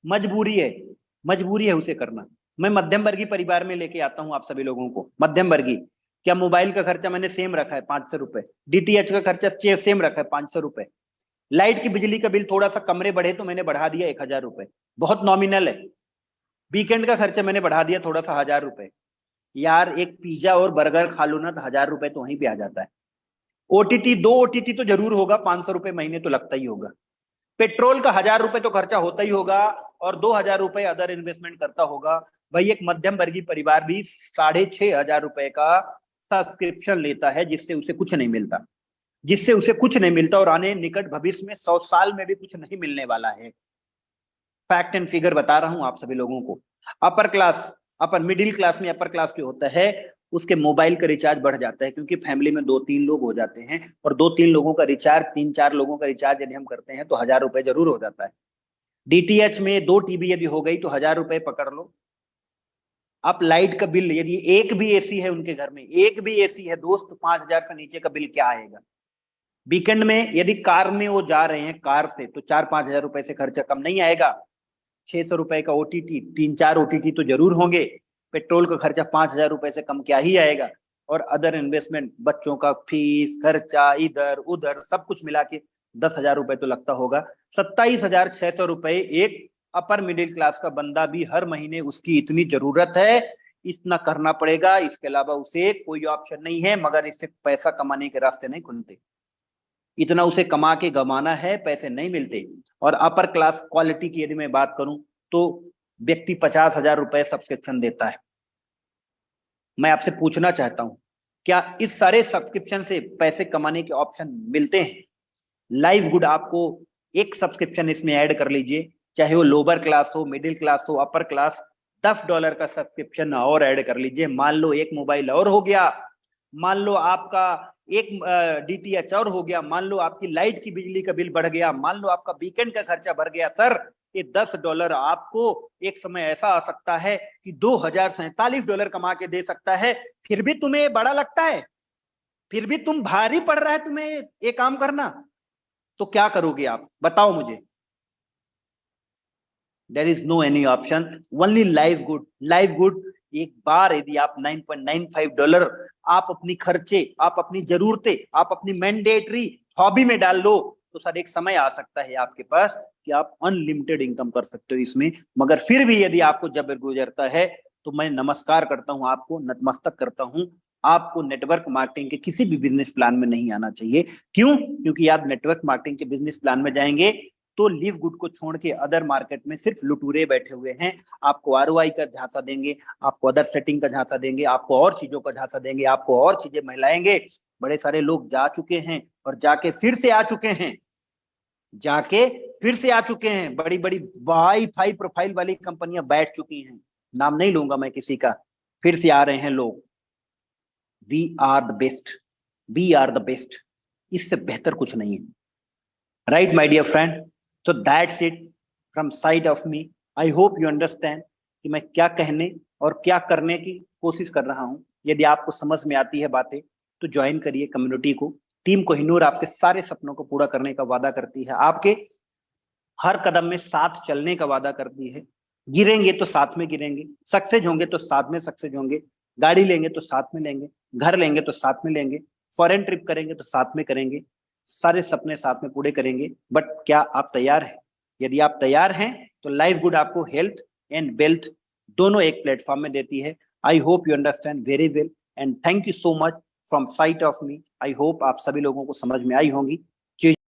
मजबूरी है उसे करना। मैं मध्यम वर्गीय परिवार में लेके आता हूं आप सभी लोगों को। मध्यम वर्गीय, क्या मोबाइल का खर्चा मैंने सेम रखा है 500 रुपए, डीटीएच का खर्चा सेम रखा है 500 रुपए, लाइट की बिजली का बिल थोड़ा सा कमरे बढ़े तो मैंने बढ़ा दिया 1000 रुपए, बहुत नॉमिनल है। वीकेंड का खर्चा मैंने बढ़ा दिया थोड़ा सा 1000 रुपए। यार एक पिज्जा और बर्गर खा लो ना तो 1000 रुपए तो वहीं पे आ जाता है। ओटीटी, 2 ओटीटी तो जरूर होगा, 500 रुपए महीने तो लगता ही होगा। पेट्रोल का 1000 रुपए तो खर्चा होता ही होगा और 2000 रुपए अदर इन्वेस्टमेंट करता होगा। भाई एक मध्यम वर्गीय परिवार भी 6500 रुपए का सब्सक्रिप्शन लेता है, जिससे उसे कुछ नहीं मिलता, और आने निकट भविष्य में 100 साल में भी कुछ नहीं मिलने वाला है। फैक्ट एंड फिगर बता रहा हूं आप सभी लोगों को। अपर मिडिल क्लास में अपर क्लास जो होता है उसके मोबाइल का रिचार्ज बढ़ जाता है, क्योंकि फैमिली में 2-3 लोग हो जाते हैं और 2-3 लोगों का रिचार्ज, 3-4 लोगों का रिचार्ज यदि हम करते हैं तो 1000 रुपए जरूर हो जाता है। डीटीएच में 2 टीवी यदि हो गई तो 1000 रुपए पकड़ लो। आप लाइट का बिल, यदि एक भी एसी है उनके घर में, एक भी एसी है दोस्त, तो 5000 से नीचे का बिल क्या आएगा? वीकेंड में यदि कार में वो जा रहे हैं कार से तो 4-5 हजार रुपए से खर्चा कम नहीं आएगा। 600 रुपए का ओटीटी, 3-4 ओटीटी तो जरूर होंगे। पेट्रोल का खर्चा 5000 रुपए से कम क्या ही आएगा। और अदर इन्वेस्टमेंट, बच्चों का फीस खर्चा, इधर उधर सब कुछ मिला के 10,000 रुपए तो लगता होगा। 27,600 रुपए एक अपर मिडिल क्लास का बंदा भी हर महीने, उसकी इतनी जरूरत है, इतना करना पड़ेगा। इसके अलावा उसे कोई ऑप्शन नहीं है, मगर इससे पैसा कमाने के रास्ते नहीं खुलते। इतना उसे कमा के गमाना है, पैसे नहीं मिलते। और अपर क्लास क्वालिटी की यदि मैं बात करूं तो व्यक्ति 50,000 रुपए सब्सक्रिप्शन देता है। मैं आपसे पूछना चाहता हूं, क्या इस सारे सब्सक्रिप्शन से पैसे कमाने के ऑप्शन मिलते हैं? लाइव गुड आपको एक सब्सक्रिप्शन इसमें ऐड कर लीजिए, चाहे वो लोअर क्लास हो, मिडिल क्लास हो, अपर क्लास, $10 का सब्सक्रिप्शन और ऐड कर लीजिए। मान लो एक मोबाइल और हो गया, मान लो आपका एक डीटीएच और हो गया, मान लो आपकी लाइट की बिजली का बिल बढ़ गया, मान लो आपका वीकेंड का खर्चा बढ़ गया। सर ये $10 आपको एक समय ऐसा आ सकता है कि $2047 कमा के दे सकता है। फिर भी तुम्हें ये बड़ा लगता है, फिर भी तुम भारी पड़ रहा है तुम्हें ये काम करना, तो क्या करोगे आप, बताओ मुझे। There is no any option, only Live Good. Live Good एक बार यदि आप $9.95 आप अपनी खर्चे, आप अपनी जरूरतें, आप अपनी मैंडेटरी हॉबी में डाल लो, तो सर एक समय आ सकता है आपके पास कि आप अनलिमिटेड इनकम कर सकते हो इसमें। मगर फिर भी यदि आपको जबर गुजरता है तो मैं नमस्कार करता हूं, आपको नतमस्तक करता हूं। आपको नेटवर्क मार्केटिंग के किसी भी बिजनेस प्लान में नहीं आना चाहिए। क्यों? क्योंकि आप नेटवर्क मार्केटिंग के बिजनेस प्लान में जाएंगे तो लिव गुड को छोड़ के अदर मार्केट में सिर्फ लुटूरे बैठे हुए हैं। आपको आरओआई का झांसा देंगे, आपको अदर सेटिंग का झांसा देंगे, आपको और चीजों का झांसा देंगे, आपको और चीजें महलाएंगे। बड़े सारे लोग जा चुके हैं और जाके फिर से आ चुके हैं, जाके फिर से आ चुके हैं। बड़ी बड़ी हाई फाई प्रोफाइल वाली कंपनियां बैठ चुकी हैं, नाम नहीं लूंगा मैं किसी का, फिर से आ रहे हैं लोग। We are the best, we are the best, इससे बेहतर कुछ नहीं है। Right my dear friend, so that's it from side of me. I hope you understand कि मैं क्या कहने और क्या करने की कोशिश कर रहा हूं। यदि आपको समझ में आती है बातें तो ज्वाइन करिए कम्युनिटी को। टीम कोहिनूर आपके सारे सपनों को पूरा करने का वादा करती है, आपके हर कदम में साथ चलने का वादा करती है। गिरेंगे तो साथ में गिरेंगे, सक्सेस होंगे तो साथ में सक्सेस होंगे, गाड़ी लेंगे तो साथ में लेंगे, घर लेंगे तो साथ में लेंगे, फॉरेन ट्रिप करेंगे तो साथ में करेंगे, सारे सपने साथ में पूरे करेंगे। बट क्या आप तैयार हैं? यदि आप तैयार हैं तो लाइफ गुड आपको हेल्थ एंड वेल्थ दोनों एक प्लेटफॉर्म में देती है। आई hope you understand very well and thank you so much from site of me. I hope आप सभी लोगों को समझ में आई होंगी।